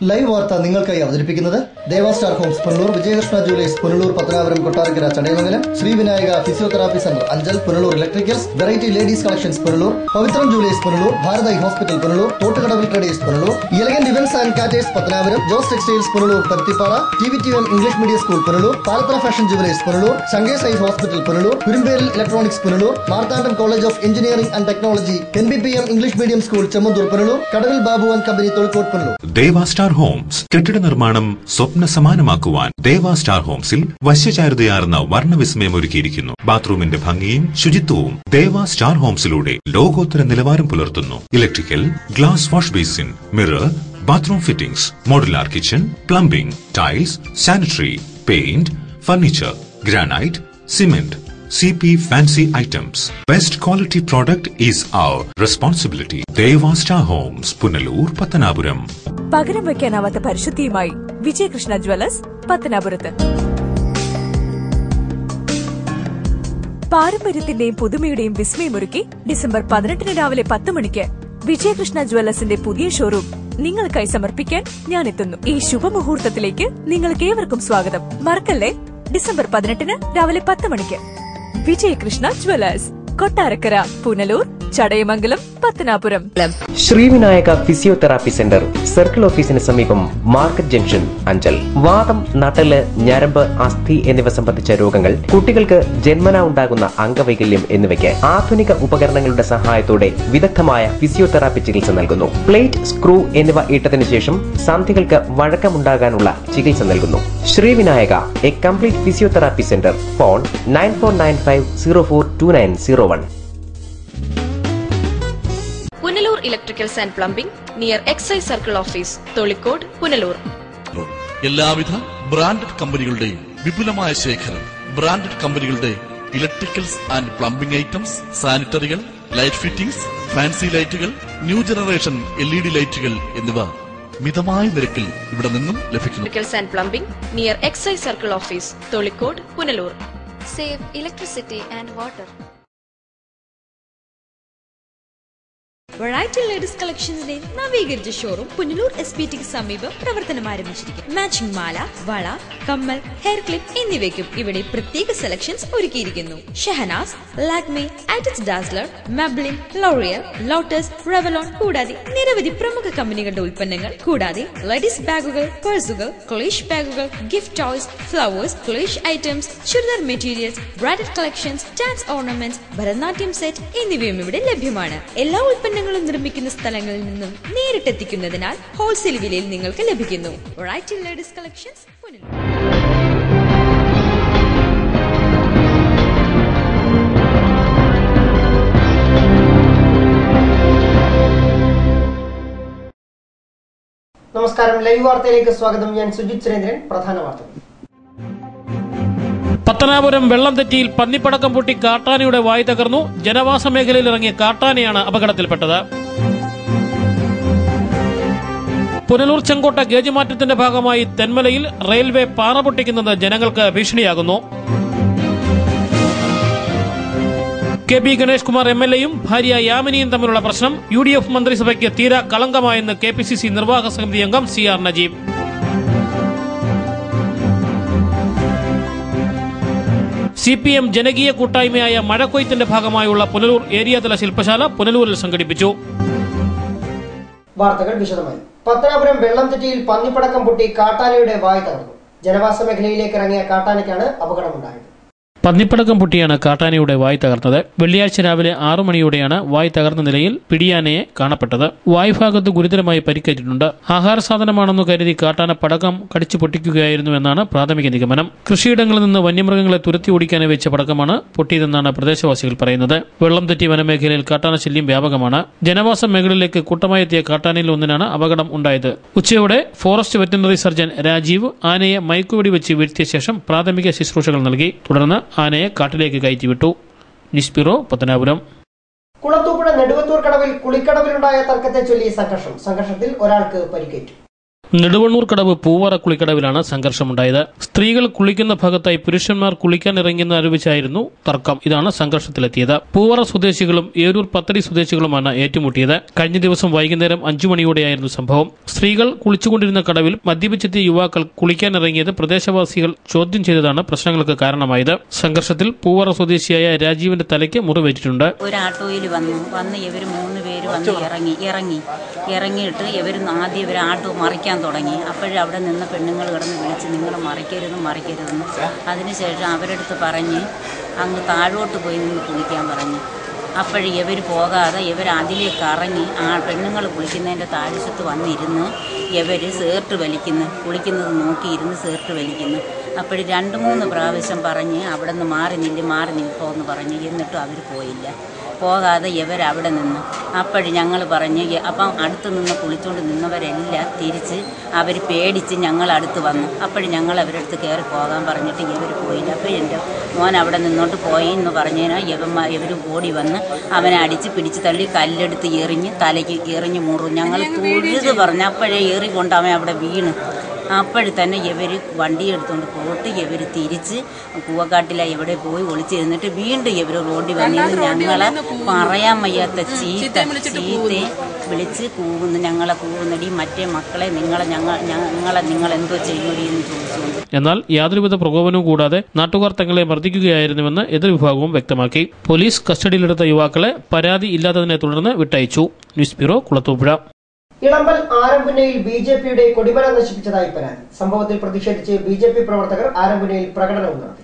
Live വാർത്ത നിങ്ങൾക്കായി അവതരിപ്പിക്കുന്നത് Deva star homes Punalur, Vijayakrishna jewellers Punalur, Pathanapuram, Kottarakkara, Chadayamangalam, Shri Vinayaka physiotherapy centre Anchal Punalur, electricals, variety ladies collections Punalur, Pavithram jewellers Punalur, Bharatha hospital Punalur, Thottukadavil traders Punalur, elegant events and caterers Pathanapuram, Jose textiles Punalur, Paruthippara, TVTM English medium school Punalur, Palathara fashion jewellers Punalur, Shankers eye hospital Punalur, Kurumbelil electronics Punalur, Marthandam college of engineering and technology, NBPM English medium school Chemmanthoor Punalur, Kadavil Babu and company Thozhikode Punalur. Deva star homes കെട്ടിട നിർമ്മാണം സ്വപ്ന സമാനമാക്കുവാൻ ദേവാ star ഹോംസിൽ വശ്യചാരുതയാർന്ന വർണ്ണവിസ്മയം ഒരുക്കിയിരിക്കുന്നു. ബാത്റൂമിന്റെ ഭംഗിയും ശുചിത്വവും ദേവാ star ഹോംസിലൂടെ ലോകോത്തര നിലവാരം പുലർത്തുന്നു. Electrical, glass wash basin, mirror, bathroom fittings, modular kitchen, plumbing, tiles, sanitary, paint, furniture, granite, cement, CP fancy items. Best quality product is our responsibility. Deva Star Homes, Punalur, Pattanapuram. പകരം വയ്ക്കാനാവാത്ത പരിശുദ്ധിയുമായി Vijayakrishna Jewellers പത്തനാപുരത്ത്. പാരമ്പര്യത്തിന്റെയും പുതുമയുടെയും വിസ്മയമൊരുക്കി December 18 രാവിലെ 10 മണിക്ക് വിജയകൃഷ്ണ ജ്വല്ലേഴ്സിന്റെ പുതിയ showroom നിങ്ങൾക്കായി സമർപ്പിക്കാൻ ഞാൻ എത്തുന്നു. ഈ ശുഭമുഹൂർത്തത്തിലേക്ക് നിങ്ങൾക്ക് ഏവർക്കും സ്വാഗതം. മറക്കല്ലേ, ഡിസംബർ 18 രാവിലെ 10 മണിക്ക് Vijayakrishna Jewellers, Kottarakkara, Punalur, Chadayamangalam, Pathanapuram. Shri Vinayaka physiotherapy centre circle ഓഫീസിന് സമീപം മാർക്കറ്റ് ജംഗ്ഷൻ അഞ്ചൽ. വാദം, നട്ടല്, ഞരമ്പ്, അസ്ഥി എന്നിവ സംബന്ധിച്ച രോഗങ്ങൾ, കുട്ടികൾക്ക് ജന്മനാ ഉണ്ടാകുന്ന അംഗവൈകല്യം എന്നിവയ്ക്ക് ആധുനിക ഉപകരണങ്ങളുടെ സഹായത്തോടെ വിദഗ്ധമായ ഫിസിയോതെറാപ്പി ചികിത്സ നൽകുന്നു. പ്ലേറ്റ്, സ്ക്രൂ എന്നിവ ഇട്ടതിനു ശേഷം സന്ധികൾക്ക് വഴക്കമുണ്ടാകാനുള്ള ചികിത്സ നൽകുന്നു. Shri Vinayaka, a complete physiotherapy centre. Phone 9495042901. Punalur electricals and plumbing near excise circle office, Tholikode, Punalur. എല്ലാവിധ ബ്രാൻഡഡ് കമ്പനികളുടെയും വിപുലമായ ശേഖരം. ബ്രാൻഡഡ് കമ്പനികളുടെ ഇലക്ട്രിക്കൽസ് ആൻഡ് പ്ലംബിംഗ് ഐറ്റംസ്, സാനിറ്ററികൾ, ലൈറ്റ് ഫിറ്റിംഗ്സ്, ഫാൻസി ലൈറ്റുകൾ, ന്യൂ ജനറേഷൻ LED ലൈറ്റുകൾ എന്നിവ മിതമായ നിരക്കിൽ ഇവിടെ നിന്നും ലഭിക്കുന്നു. Electricals and plumbing near excise circle office, Tholikode, Punalur. Save electricity and water. Variety ladies കളക്ഷൻസിന്റെ നവീകരിച്ച ഷോറൂം പുനലൂർ SPTക്ക് സമീപം പ്രവർത്തനം ആരംഭിച്ചിരിക്കുന്നു. മാച്ചിങ് മാല, വള, കമ്മൽ, ഹെയർ ക്ലിപ്പ് എന്നിവയ്ക്കും ഇവിടെ പ്രത്യേക സെലക്ഷൻസ് ഒരുക്കിയിരിക്കുന്നു. ഷഹനാസ്, ലാക്മേ, ആറ്റിറ്റ്സ് Dazzler, Maybelline, L'Oreal, Lotus, Revlon കൂടാതെ നിരവധി പ്രമുഖ കമ്പനികളുടെ ഉൽപ്പന്നങ്ങൾ, കൂടാതെ ലേഡീസ് ബാഗുകൾ, പേഴ്സുകൾ, ക്ലേഷ് ബാഗുകൾ, ഗിഫ്റ്റ് ടോയ്സ്, ഫ്ലവേഴ്സ്, ക്ലേഷ് items, churidar materials, bridal collections, dance ornaments, Bharatanatyam set എന്നിവയും ഇവിടെ ലഭ്യമാണ്. എല്ലാ ഉൽപ്പന്നങ്ങളും നിർമ്മിക്കുന്ന സ്ഥലങ്ങളിൽ നിന്നും നേരിട്ടെത്തിക്കുന്നതിനാൽ ഹോൾസെയിൽ വിലയിൽ നിങ്ങൾക്ക് ലഭിക്കുന്നു. Variety ladies collections, Punalur. നമസ്കാരം, ലൈവ് വാർത്തയിലേക്ക് സ്വാഗതം. ഞാൻ സുജിത് സുരേന്ദ്രൻ. പ്രധാന വാർത്തകൾ. പത്തനാപുരം വെള്ളം തെറ്റിയിൽ പന്നിപ്പടക്കം പൊട്ടി കാട്ടാനയുടെ വായ് തകർന്നു. ജനവാസ മേഖലയിൽ ഇറങ്ങിയ കാട്ടാനയാണ് അപകടത്തിൽപ്പെട്ടത്. പുനലൂർ ചെങ്കോട്ട ഗേജ് മാറ്റത്തിന്റെ ഭാഗമായി തെന്മലയിൽ റെയിൽവേ പാറ പൊട്ടിക്കുന്നത് ജനങ്ങൾക്ക് ഭീഷണിയാകുന്നു. KP ഗണേഷ് കുമാർ MLAയും ഭാര്യ യാമിനിയും തമ്മിലുള്ള പ്രശ്നം UDF മന്ത്രിസഭയ്ക്ക് തീരാ കളങ്കമായെന്ന് KPCC നിർവാഹക സമിതി അംഗം CR നജീബ്. CPM ജനകീയ കൂട്ടായ്മയായ മഴക്കൊയ്ത്തിന്റെ ഭാഗമായുള്ള പുനലൂർ ഏരിയാതല ശില്പശാല പുനലൂരിൽ സംഘടിപ്പിച്ചു. വാർത്തകൾ വിശദമായി. പത്തനാപുരം വെള്ളം തെറ്റിയിൽ പന്നിപ്പടക്കം പൊട്ടി കാട്ടാനയുടെ വായ് തകർന്നു. ജനവാസ മേഖലയിലേക്ക് ഇറങ്ങിയ കാട്ടാനയ്ക്കാണ് അപകടമുണ്ടായത്. പന്നിപ്പടക്കം പൊട്ടിയാണ് കാട്ടാനയുടെ വായ് തകർത്തത്. വെള്ളിയാഴ്ച രാവിലെ 6 മണിയോടെയാണ് വായ് തകർന്ന നിലയിൽ പിടിയാനയെ കാണപ്പെട്ടത്. വായ് ഭാഗത്ത് ഗുരുതരമായി പരിക്കേറ്റിട്ടുണ്ട്. ആഹാര സാധനമാണെന്ന് കരുതി കാട്ടാന പടക്കം കടിച്ചു പൊട്ടിക്കുകയായിരുന്നുവെന്നാണ് പ്രാഥമിക നിഗമനം. കൃഷിയിടങ്ങളിൽ നിന്ന് വന്യമൃഗങ്ങളെ തുരത്തി ഓടിക്കാനായി വെച്ച പടക്കമാണ് പൊട്ടിയതെന്നാണ് പ്രദേശവാസികൾ പറയുന്നത്. വെള്ളം തെറ്റി വനമേഖലയിൽ കാട്ടാന ശല്യം വ്യാപകമാണ്. ജനവാസ മേഖലയിലേക്ക് കൂട്ടമായി എത്തിയ കാട്ടാനയിൽ ഒന്നിനാണ് അപകടം ഉണ്ടായത്. ഉച്ചയോടെ ഫോറസ്റ്റ് വെറ്ററിനറി സർജൻ രാജീവ് ആനയെ മയക്കുവെടി വെച്ച് വീഴ്ത്തിയ ശേഷം പ്രാഥമിക ശുശ്രൂഷകൾ നൽകി. തുടർന്ന് ആനയെ കാട്ടിലേക്ക് കയറ്റിവിട്ടു. News bureau, Pathanapuram. കുളത്തൂപ്പുഴ നെടുവത്തൂർ കടവിൽ കുളിക്കടവിലുണ്ടായ തർക്കത്തെ ചൊല്ലി സംഘർഷത്തിൽ ഒരാൾക്ക് പരിക്കേറ്റു. നെടുവണ്ണൂർ കടവ് പൂവാറ കുളിക്കടവിലാണ് സംഘർഷമുണ്ടായത്. സ്ത്രീകൾ കുളിക്കുന്ന ഭാഗത്തായി പുരുഷന്മാർ കുളിക്കാൻ ഇറങ്ങിയെന്ന് ആരോപിച്ചായിരുന്നു തർക്കം. ഇതാണ് സംഘർഷത്തിലെത്തിയത്. പൂവാറ സ്വദേശികളും ഏരൂർ പത്തടി സ്വദേശികളുമാണ് ഏറ്റുമുട്ടിയത്. കഴിഞ്ഞ ദിവസം വൈകുന്നേരം 5 മണിയോടെയായിരുന്നു സംഭവം. സ്ത്രീകൾ കുളിച്ചുകൊണ്ടിരുന്ന കടവിൽ മദ്യപിച്ചെത്തിയ യുവാക്കൾ കുളിക്കാൻ ഇറങ്ങിയത് പ്രദേശവാസികൾ ചോദ്യം ചെയ്തതാണ് പ്രശ്നങ്ങൾക്ക് കാരണമായത്. സംഘർഷത്തിൽ പൂവാറ സ്വദേശിയായ രാജീവിന്റെ തലയ്ക്ക് മുറിവേറ്റിട്ടുണ്ട്. ഒരു ആട്ടോയിൽ വന്ന് ഇവർ 3 പേര് വന്ന് ഇറങ്ങിയിട്ട് ആദ്യം ഇവർ ആട്ടോ മറിക്കാൻ തുടങ്ങി. അപ്പോഴവിടെ നിന്ന് പെണ്ണുങ്ങൾ കിടന്ന് വിളിച്ച് നിങ്ങൾ മറിക്കരുതെന്ന്. അതിനുശേഷം അവരടുത്ത് പറഞ്ഞ് അങ്ങ് താഴോട്ട് പോയി നിന്ന് കുളിക്കാൻ പറഞ്ഞു. അപ്പോഴും ഇവർ പോകാതെ ഇവർ അതിലേക്ക് ഇറങ്ങി ആ പെണ്ണുങ്ങൾ കുളിക്കുന്നതിൻ്റെ താഴ്വശത്ത് വന്നിരുന്ന് ഇവർ സേർട്ട് വലിക്കുന്നു. കുളിക്കുന്നത് നോക്കിയിരുന്ന് സേർട്ട് വലിക്കുന്നു. അപ്പോഴും 2-3 പ്രാവശ്യം പറഞ്ഞ് അവിടെ നിന്ന് മാറി നിൽക്കുമെന്ന് പറഞ്ഞ് എന്നിട്ടും അവർ പോകാതെ ഇവരവിടെ നിന്ന്. അപ്പോഴും ഞങ്ങൾ പറഞ്ഞ് അപ്പം അടുത്ത് നിന്ന് കുളിച്ചുകൊണ്ട് നിന്നവരെല്ലാം തിരിച്ച് അവർ പേടിച്ച് ഞങ്ങളടുത്ത് വന്നു. അപ്പോഴും ഞങ്ങൾ അവരടുത്ത് കയറി പോകാൻ പറഞ്ഞിട്ട് ഇവർ പോയില്ല. അപ്പോൾ എൻ്റെ മോൻ അവിടെ നിന്നോട്ട് പോയി എന്ന് പറഞ്ഞാൽ ഇവർ ഓടി വന്ന് അവനെ അടിച്ച് പിടിച്ച് തള്ളി കല്ലെടുത്ത് തലയ്ക്ക് എറിഞ്ഞ് മുറും. ഞങ്ങൾ തൊഴുത് പറഞ്ഞ് അപ്പോഴേ ഏറിക്കൊണ്ട് അവൻ അവിടെ വീണ്. അപ്പോഴും തന്നെ ഇവർ വണ്ടി എടുത്തുകൊണ്ട് പോയിട്ട് ഇവർ തിരിച്ച് കൂവക്കാട്ടില എവിടെ പോയി ഒളിച്ചിരുന്നിട്ട് വീണ്ടും ഇവർ റോഡിൽ വന്നിരുന്ന് ഞങ്ങളെ പറയാൻ വയ്യാത്ത ചീത്തയെ വിളിച്ച് ഞങ്ങളെ കൂവുന്നടി മറ്റേ മക്കളെ നിങ്ങൾ എന്തോ ചെയ്യുന്നടി എന്ന് ചോദിച്ചുകൊണ്ട്. എന്നാൽ യാതൊരുവിധ പ്രകോപനവും കൂടാതെ നാട്ടുകാർ തങ്ങളെ മർദ്ദിക്കുകയായിരുന്നുവെന്ന് എതിർവിഭാഗവും വ്യക്തമാക്കി. പോലീസ് കസ്റ്റഡിയിലെടുത്ത യുവാക്കളെ പരാതി ഇല്ലാത്തതിനെ തുടർന്ന് വിട്ടയച്ചു. News bureau, Kulathupuzha. ഇളമ്പൽ ആരംപുന്നയിൽ ബി.ജെ.പിയുടെ കൊടിമരം നശിപ്പിച്ചതായി പരാതി. സംഭവത്തിൽ പ്രതിഷേധിച്ച് ബി.ജെ.പി പ്രവർത്തകർ ആരംപുന്നയിൽ പ്രകടനവും നടത്തി.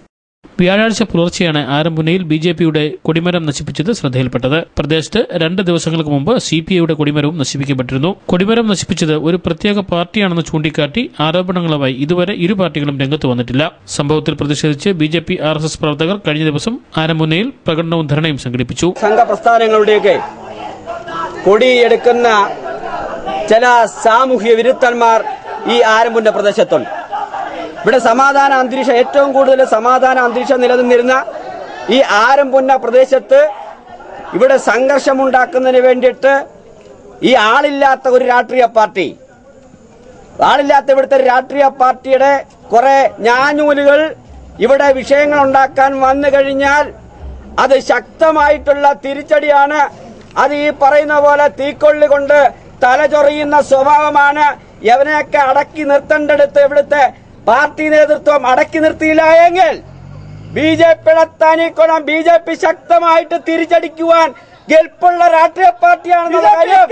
വ്യാഴാഴ്ച പുലർച്ചെയാണ് ആരംപുന്നയിൽ ബി.ജെ.പിയുടെ കൊടിമരം നശിപ്പിച്ചത് ശ്രദ്ധയിൽപ്പെട്ടത്. പ്രദേശത്ത് 2 ദിവസങ്ങൾക്ക് മുമ്പ് CPIയുടെ കൊടിമരവും നശിപ്പിക്കപ്പെട്ടിരുന്നു. കൊടിമരം നശിപ്പിച്ചത് ഒരു പ്രത്യേക പാർട്ടിയാണെന്ന് ചൂണ്ടിക്കാട്ടി ആരോപണങ്ങളുമായി ഇതുവരെ ഇരു പാർട്ടികളും രംഗത്ത് വന്നിട്ടില്ല. സംഭവത്തിൽ പ്രതിഷേധിച്ച് ബി.ജെ.പി RSS പ്രവർത്തകർ കഴിഞ്ഞ ദിവസം ആരംപുന്നയിൽ പ്രകടനവും ധർണയും സംഘടിപ്പിച്ചു. സംഘപ്രസ്ഥാനങ്ങളുടെയൊക്കെ കൊടിയെടുക്കുന്ന ചില സാമൂഹ്യ വിരുദ്ധന്മാർ ഈ ആരംപുന്ന പ്രദേശത്തുണ്ട്. ഇവിടെ സമാധാന അന്തരീക്ഷം, ഏറ്റവും കൂടുതൽ സമാധാന അന്തരീക്ഷം നിലനിന്നിരുന്ന ഈ ആരംപുന്ന പ്രദേശത്ത് ഇവിടെ സംഘർഷമുണ്ടാക്കുന്നതിന് വേണ്ടിയിട്ട് ഈ ആളില്ലാത്ത ഒരു രാഷ്ട്രീയ പാർട്ടി, ഇവിടുത്തെ രാഷ്ട്രീയ പാർട്ടിയുടെ കുറെ ഞാഞ്ഞൂലുകൾ ഇവിടെ വിഷയങ്ങൾ ഉണ്ടാക്കാൻ വന്നു കഴിഞ്ഞാൽ അത് ശക്തമായിട്ടുള്ള തിരിച്ചടിയാണ്. അത് ഈ പറയുന്ന പോലെ തീക്കൊള്ളി കൊണ്ട് തലചൊറിയുന്ന സ്വഭാവമാണ്. എവനെയൊക്കെ അടക്കി നിർത്തേണ്ടടുത്ത് ഇവിടുത്തെ പാർട്ടി നേതൃത്വം അടക്കി നിർത്തിയില്ല എങ്കിൽ ബി.ജെ.പിയുടെ തനിക്കൊണം ബി.ജെ.പി ശക്തമായിട്ട് തിരിച്ചടിക്കുവാൻ ഗെൽപ്പുള്ള രാഷ്ട്രീയ പാർട്ടിയാണെന്നുള്ള കാര്യം.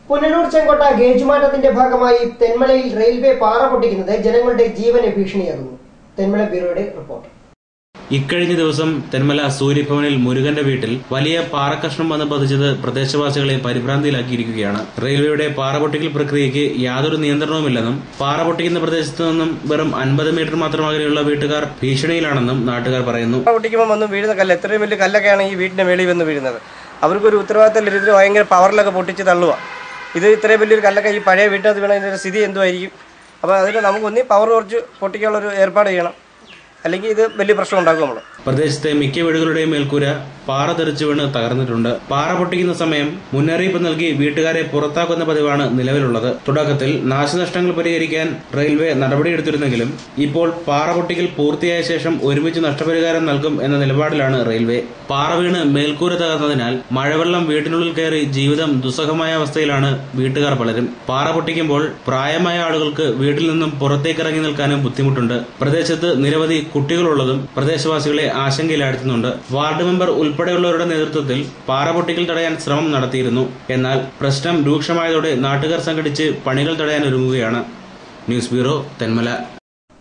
പുനലൂർ ചെങ്കോട്ട ഗേജ് മാറ്റത്തിന്റെ ഭാഗമായി തെന്മലയിൽ റെയിൽവേ പാറ പൊട്ടിക്കുന്നത് ജനങ്ങളുടെ ജീവന് ഭീഷണിയാകുന്നു. തെന്മല ബ്യൂറോയുടെ റിപ്പോർട്ട്. ഇക്കഴിഞ്ഞ ദിവസം തെന്മല സൂര്യഭവനിൽ മുരുകന്റെ വീട്ടിൽ വലിയ പാറക്കഷ്ണം വന്ന് പതിച്ചത് പ്രദേശവാസികളെ പരിഭ്രാന്തിയിലാക്കിയിരിക്കുകയാണ്. റെയിൽവേയുടെ പാറ പൊട്ടിക്കൽ പ്രക്രിയയ്ക്ക് യാതൊരു നിയന്ത്രണവുമില്ലെന്നും പാറ പൊട്ടിക്കുന്ന പ്രദേശത്ത് നിന്നും വെറും 50 മീറ്റർ മാത്രം അകലെയുള്ള വീട്ടുകാർ ഭീഷണിയിലാണെന്നും നാട്ടുകാർ പറയുന്നു. പൊട്ടിക്കുമ്പോൾ വന്ന് വീഴുന്ന കല്ല് എത്രയും വലിയ കല്ലൊക്കെയാണ് ഈ വീടിന്റെ മേളിൽ വന്ന് വീഴുന്നത്. അവർക്കൊരു ഉത്തരവാദിത്തം രീതിയിൽ ഭയങ്കര പവറിലൊക്കെ പൊട്ടിച്ച് തള്ളുക. ഇത് ഇത്രയും വലിയൊരു കല്ലൊക്കെ ഈ പഴയ വീട്ടിനകത്ത് വീണതിന്റെ സ്ഥിതി എന്തുമായിരിക്കും? അപ്പോൾ അതിന് നമുക്കൊന്നി പവർ കുറച്ച് പൊട്ടിക്കാനുള്ളൊരു ഏർപ്പാട് ചെയ്യണം, അല്ലെങ്കിൽ ഇത് വലിയ പ്രശ്നം ഉണ്ടാക്കും. നമ്മൾ പ്രദേശത്തെ മിക്ക വീടുകളുടെയും മേൽക്കൂര പാറ തെറിച്ചു വീണ് തകർന്നിട്ടുണ്ട്. പാറ പൊട്ടിക്കുന്ന സമയം മുന്നറിയിപ്പ് നൽകി വീട്ടുകാരെ പുറത്താക്കുന്ന പതിവാണ് നിലവിലുള്ളത്. തുടക്കത്തിൽ നാശനഷ്ടങ്ങൾ പരിഹരിക്കാൻ റെയിൽവേ നടപടിയെടുത്തിരുന്നെങ്കിലും ഇപ്പോൾ പാറ പൊട്ടിക്കൽ പൂർത്തിയായ ശേഷം ഒരുമിച്ച് നഷ്ടപരിഹാരം നൽകും എന്ന നിലപാടിലാണ് റെയിൽവേ. പാറ വീണ് മേൽക്കൂര തകർന്നതിനാൽ മഴവെള്ളം വീട്ടിനുള്ളിൽ കയറി ജീവിതം ദുസ്സഹമായ അവസ്ഥയിലാണ് വീട്ടുകാർ പലരും. പാറ പൊട്ടിക്കുമ്പോൾ പ്രായമായ ആളുകൾക്ക് വീട്ടിൽ നിന്നും പുറത്തേക്കിറങ്ങി നിൽക്കാനും ബുദ്ധിമുട്ടുണ്ട്. പ്രദേശത്ത് നിരവധി കുട്ടികളുള്ളതും പ്രദേശവാസികളെ ആശങ്കയിലാഴ്ത്തുന്നുണ്ട്. വാർഡ് മെമ്പർ ഉൾപ്പെടെയുള്ളവരുടെ നേതൃത്വത്തിൽ പാറ പൊട്ടിക്കൽ തടയാൻ ശ്രമം നടത്തിയിരുന്നു. എന്നാൽ പ്രശ്നം രൂക്ഷമായതോടെ നാട്ടുകാർ സംഘടിച്ച് പണികൾ തടയാൻ ഒരുങ്ങുകയാണ്. News bureau, Thenmala.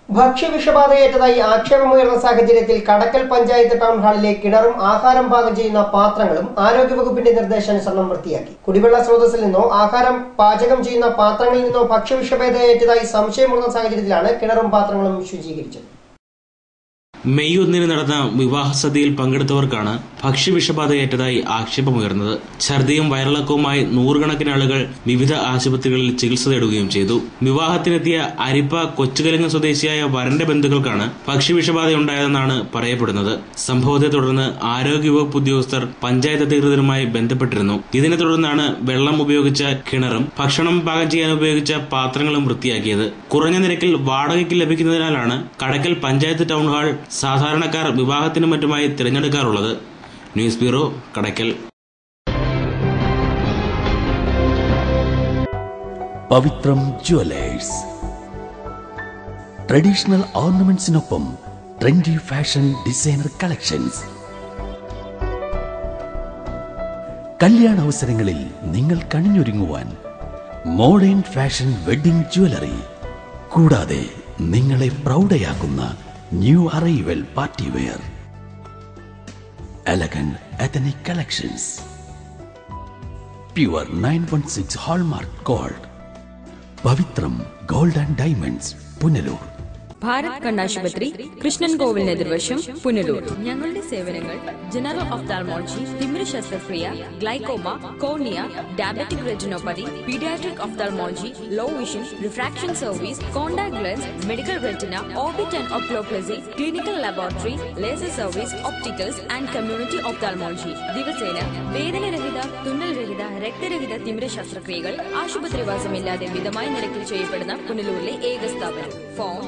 ഭക്ഷ്യവിഷബാധയേറ്റതായി ആക്ഷേപമുയർന്ന സാഹചര്യത്തിൽ കടക്കൽ പഞ്ചായത്ത് ടൗൺ ഹാളിലെ കിണറും ആഹാരം പാകം ചെയ്യുന്ന പാത്രങ്ങളും ആരോഗ്യവകുപ്പിന്റെ നിർദ്ദേശാനുസരണം വൃത്തിയാക്കി. കുടിവെള്ള സ്രോതസ്സിൽ നിന്നോ ആഹാരം പാചകം ചെയ്യുന്ന പാത്രങ്ങളിൽ നിന്നോ ഭക്ഷ്യവിഷബാധയേറ്റതായി സംശയമുള്ള സാഹചര്യത്തിലാണ് കിണറും പാത്രങ്ങളും ശുചീകരിച്ചത്. മെയ് 1 നടന്ന വിവാഹ സദ്യയിൽ പങ്കെടുത്തവർക്കാണ് ഭക്ഷ്യവിഷബാധയേറ്റതായി ആക്ഷേപമുയർന്നത്. ഛർദിയും വയറിളക്കവുമായി നൂറുകണക്കിന് ആളുകൾ വിവിധ ആശുപത്രികളിൽ ചികിത്സ തേടുകയും ചെയ്തു. വിവാഹത്തിനെത്തിയ അരിപ്പ കൊച്ചുകലങ്ങ് സ്വദേശിയായ വരന്റെ ബന്ധുക്കൾക്കാണ് ഭക്ഷ്യവിഷബാധയുണ്ടായതെന്നാണ് പറയപ്പെടുന്നത്. സംഭവത്തെ തുടർന്ന് ആരോഗ്യവകുപ്പ് ഉദ്യോഗസ്ഥർ പഞ്ചായത്ത് അധികൃതരുമായി ബന്ധപ്പെട്ടിരുന്നു. ഇതിനെ തുടർന്നാണ് വെള്ളം ഉപയോഗിച്ച കിണറും ഭക്ഷണം പാകം ചെയ്യാൻ ഉപയോഗിച്ച പാത്രങ്ങളും വൃത്തിയാക്കിയത്. കുറഞ്ഞ നിരക്കിൽ വാടകയ്ക്ക് ലഭിക്കുന്നതിനാലാണ് കടക്കൽ പഞ്ചായത്ത് ടൗൺ ഹാൾ സാധാരണക്കാർ വിവാഹത്തിനും മറ്റുമായി തിരഞ്ഞെടുക്കാറുള്ളത്. News bureau, Kadakkal. Pavithram jewellers. Traditional ഓർണമെന്റ്സിനൊപ്പം ട്രെൻഡി ഫാഷൻ ഡിസൈനർ കളക്ഷൻസ്. കല്യാണ അവസരങ്ങളിൽ നിങ്ങൾ കണിഞ്ഞൊരുങ്ങുവാൻ മോഡേൺ ഫാഷൻ വെഡിംഗ് ജ്വല്ലറി, കൂടാതെ നിങ്ങളെ പ്രൗഢയാക്കുന്ന new arrival party wear, elegant ethnic collections, pure 916 hallmark gold. Pavithram gold and diamonds, Punalur. Bharat കണ്ണാശുപത്രി, കൃഷ്ണൻ കോവിൽ എതിർവശം, പുനലൂർ. ഞങ്ങളുടെ സേവനങ്ങൾ ജനറൽ ഒഫ്താൽമോളജി, തിമിര ശസ്ത്രക്രിയ, glaucoma, cornea, diabetic retinopathy, paediatric ophthalmology, low vision, refraction service, contact lens, medical retina, orbit and oculoplasty, clinical laboratory, laser service, opticals and community ophthalmology. ദിവസേന വേദനരഹിത, തുന്നൽരഹിത, രക്തരഹിത തിമിര ശസ്ത്രക്രിയകൾ ആശുപത്രിവാസമില്ലാതെ മിതമായ നിരക്കിൽ ചെയ്യപ്പെടുന്ന പുനലൂരിലെ ഏക സ്ഥാപനം. Phone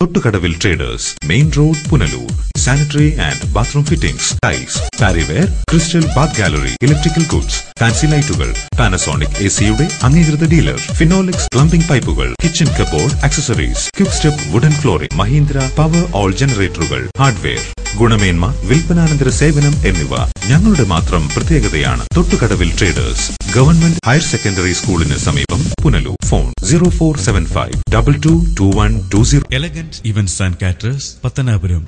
Thottukadavil traders, main road, Punalur. Sanitary and bathroom fittings, tiles, Parryware, crystal bath gallery, electrical goods, fancy ലൈറ്റുകൾ, പാനസോണിക് എസിയുടെ അംഗീകൃത ഡീലർ, ഫിനോലിക്സ് പ്ലംബിംഗ് പൈപ്പുകൾ, kitchen cupboard accessories, Quick Step wooden flooring, Mahindra power all ജനറേറ്ററുകൾ, ഹാർഡ്വെയർ, ഗുണമേന്മ, വിൽപ്പനാനന്തര സേവനം എന്നിവ ഞങ്ങളുടെ മാത്രം പ്രത്യേകതയാണ്. Thottukadavil traders, government higher secondary സ്കൂളിന് സമീപം, Punalur. Phone 0475222120. Elegant events and caterers, Pathanapuram.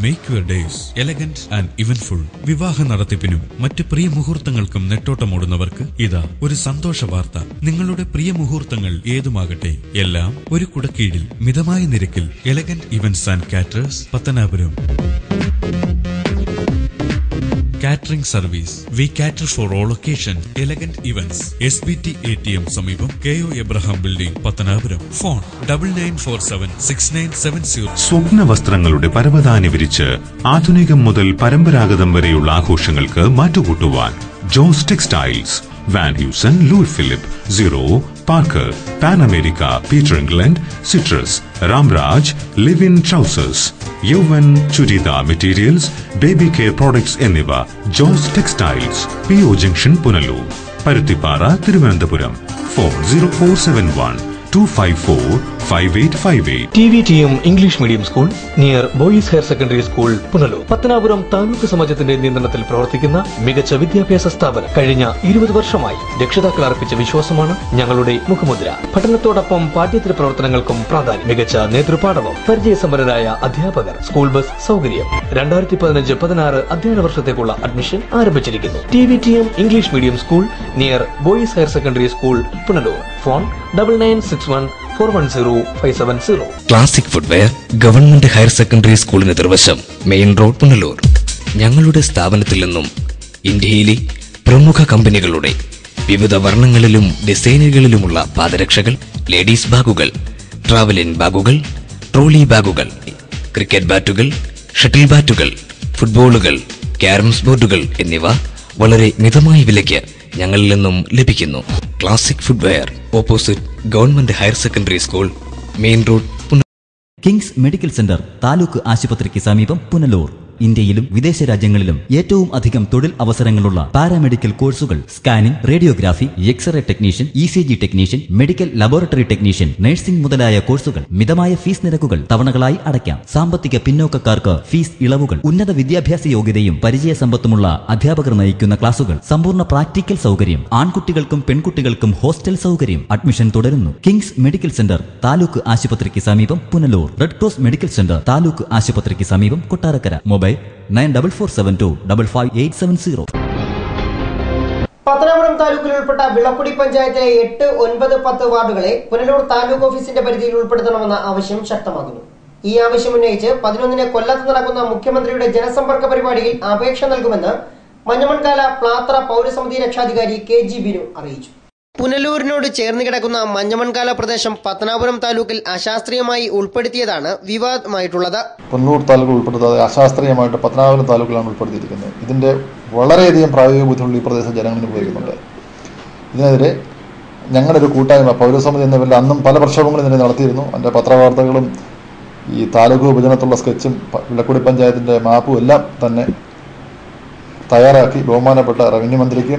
Make your days elegant and eventful. വിവാഹ നടത്തിപ്പിനും മറ്റ് പ്രിയ മുഹൂർത്തങ്ങൾക്കും നെട്ടോട്ടമോടുന്നവർക്ക് ഇതാ ഒരു സന്തോഷ വാർത്ത. നിങ്ങളുടെ പ്രിയ മുഹൂർത്തങ്ങൾ ഏതുമാകട്ടെ, എല്ലാം ഒരു കുടക്കീഴിൽ മിതമായ നിരക്കിൽ. Elegant events and caterers, Pathanapuram. Catering service. We cater for all occasion. Elegant events, SBT ATM സമീപം, KO Abraham building, Pathanapuram. Phone 99476970. സ്വപ്ന വസ്ത്രങ്ങളുടെ പരവതാനി വിരിച്ച് ആധുനികം മുതൽ പരമ്പരാഗതം വരെയുള്ള ആഘോഷങ്ങൾക്ക് മാറ്റുകൂട്ടുവാൻ Jose textiles, Van Heusen, Louis Philippe, Zero, Parker, Pan America, Peter England, Citrus, Ramraj, ലിവിൻ ട്രൗസേഴ്സ്, യൗവൻ churidar materials, baby care products എന്നിവ. Jose textiles, PO junction, Punalur. Paruthippara, Thiruvananthapuram. Phone 0471-254-5858. TVTM English medium school near boys higher secondary school, Punalur. Pathanapuram taluk സമാജത്തിന്റെ നിയന്ത്രണത്തിൽ പ്രവർത്തിക്കുന്ന മികച്ച വിദ്യാഭ്യാസ സ്ഥാപനം. കഴിഞ്ഞ 20 വർഷമായി രക്ഷിതാക്കൾ അർപ്പിച്ച വിശ്വാസമാണ് ഞങ്ങളുടെ മുഖമുദ്ര. പഠനത്തോടൊപ്പം പാഠ്യേതര പ്രവർത്തനങ്ങൾക്കും പ്രാധാന്യം. മികച്ച നേതൃപാഠവും പരിചയസമ്പന്നരായ അധ്യാപകർ, സ്കൂൾ ബസ് സൗകര്യം. 2015-16 അധ്യയന വർഷത്തേക്കുള്ള അഡ്മിഷൻ ആരംഭിച്ചിരിക്കുന്നു. TVTM English medium school near boys higher secondary school, Punalur. Phone 9961410570. Classic footwear, government higher secondary സ്കൂളിന് എതിർവശം, മെയിൻ റോഡ്, പുനലൂർ. ഞങ്ങളുടെ സ്ഥാപനത്തിൽ നിന്നും ഇന്ത്യയിലെ പ്രമുഖ കമ്പനികളുടെ വിവിധ വർണ്ണങ്ങളിലും ഡിസൈനുകളിലുമുള്ള പാദരക്ഷകൾ, ലേഡീസ് ബാഗുകൾ, ട്രാവലിൻ ബാഗുകൾ, ട്രോളി ബാഗുകൾ, ക്രിക്കറ്റ് ബാറ്റുകൾ, ഷട്ടിൽ ബാറ്റുകൾ, ഫുട്ബോളുകൾ, ക്യാരംസ് ബോർഡുകൾ എന്നിവ വളരെ മിതമായ വിലയ്ക്ക് ഞങ്ങളിൽ നിന്നും ലഭിക്കുന്നു. Classic footwear, opposite government higher secondary school, main road, Punalur. Kings medical centre taluk ആശുപത്രിക്ക് സമീപം, പുനലൂർ. ഇന്ത്യയിലും വിദേശ രാജ്യങ്ങളിലും ഏറ്റവും അധികം തൊഴിൽ അവസരങ്ങളുള്ള പാരാമെഡിക്കൽ കോഴ്സുകൾ, scanning, radiography, X ray technician, ECG technician, medical laboratory technician, nursing മുതലായ കോഴ്സുകൾ. മിതമായ ഫീസ് നിരക്കുകൾ, തവണകളായി അടയ്ക്കാം. സാമ്പത്തിക പിന്നോക്കക്കാർക്ക് ഫീസ് ഇളവുകൾ. ഉന്നത വിദ്യാഭ്യാസ യോഗ്യതയും പരിചയസമ്പത്തുമുള്ള അധ്യാപകർ നയിക്കുന്ന ക്ലാസുകൾ. സമ്പൂർണ്ണ പ്രാക്ടിക്കൽ സൗകര്യം. ആൺകുട്ടികൾക്കും പെൺകുട്ടികൾക്കും ഹോസ്റ്റൽ സൗകര്യം. അഡ്മിഷൻ തുടരുന്നു. കിങ്സ് മെഡിക്കൽ സെന്റർ താലൂക്ക് ആശുപത്രിക്ക് സമീപം, Punalur. Red cross medical centre taluk ആശുപത്രിക്ക് സമീപം, കൊട്ടാരക്കര. മൊബൈൽ 9447255870. പത്തനാപുരം താലൂക്കിൽ ഉൾപ്പെട്ട വിളക്കുടി പഞ്ചായത്തിലെ 8, 9, 10 വാർഡുകളെ പുനലൂർ താലൂക്ക് ഓഫീസിന്റെ പരിധിയിൽ ഉൾപ്പെടുത്തണമെന്ന ആവശ്യം ശക്തമാകുന്നു. ഈ ആവശ്യം ഉന്നയിച്ച് 11-ന് കൊല്ലത്ത് നടക്കുന്ന മുഖ്യമന്ത്രിയുടെ ജനസമ്പർക്ക പരിപാടിയിൽ അപേക്ഷ നൽകുമെന്ന് മഞ്ഞമൺകാല പ്ലാത്ര പൗരസമിതി രക്ഷാധികാരി KG ബിനു അറിയിച്ചു. പുനലൂരിനോട് ചേർന്ന് കിടക്കുന്ന മഞ്ഞമൺകാല പ്രദേശം പത്തനാപുരം താലൂക്കിൽ അശാസ്ത്രീയമായി ഉൾപ്പെടുത്തിയതാണ് വിവാദമായിട്ടുള്ളത്. പുനലൂർ താലൂക്ക് ഉൾപ്പെടുത്താതെ അശാസ്ത്രീയമായിട്ട് പത്തനാപുരം താലൂക്കിലാണ് ഉൾപ്പെടുത്തിയിരിക്കുന്നത്. ഇതിന്റെ വളരെയധികം പ്രായോഗിക ബുദ്ധിമുട്ട് ഈ പ്രദേശം ജനങ്ങൾ അനുഭവിക്കുന്നുണ്ട്. ഇതിനെതിരെ ഞങ്ങളൊരു കൂട്ടായ്മ പൗരസമിതി എന്ന പേരിൽ അന്നും പല പ്രക്ഷോഭങ്ങളും ഇതിനെ നടത്തിയിരുന്നു. അതിന്റെ പത്രവാർത്തകളും ഈ താലൂക്ക് വിഭജനത്തുള്ള സ്കെച്ചും വിളക്കുടി പഞ്ചായത്തിന്റെ മാപ്പും എല്ലാം തന്നെ തയ്യാറാക്കി ബഹുമാനപ്പെട്ട റവന്യൂ മന്ത്രിക്ക്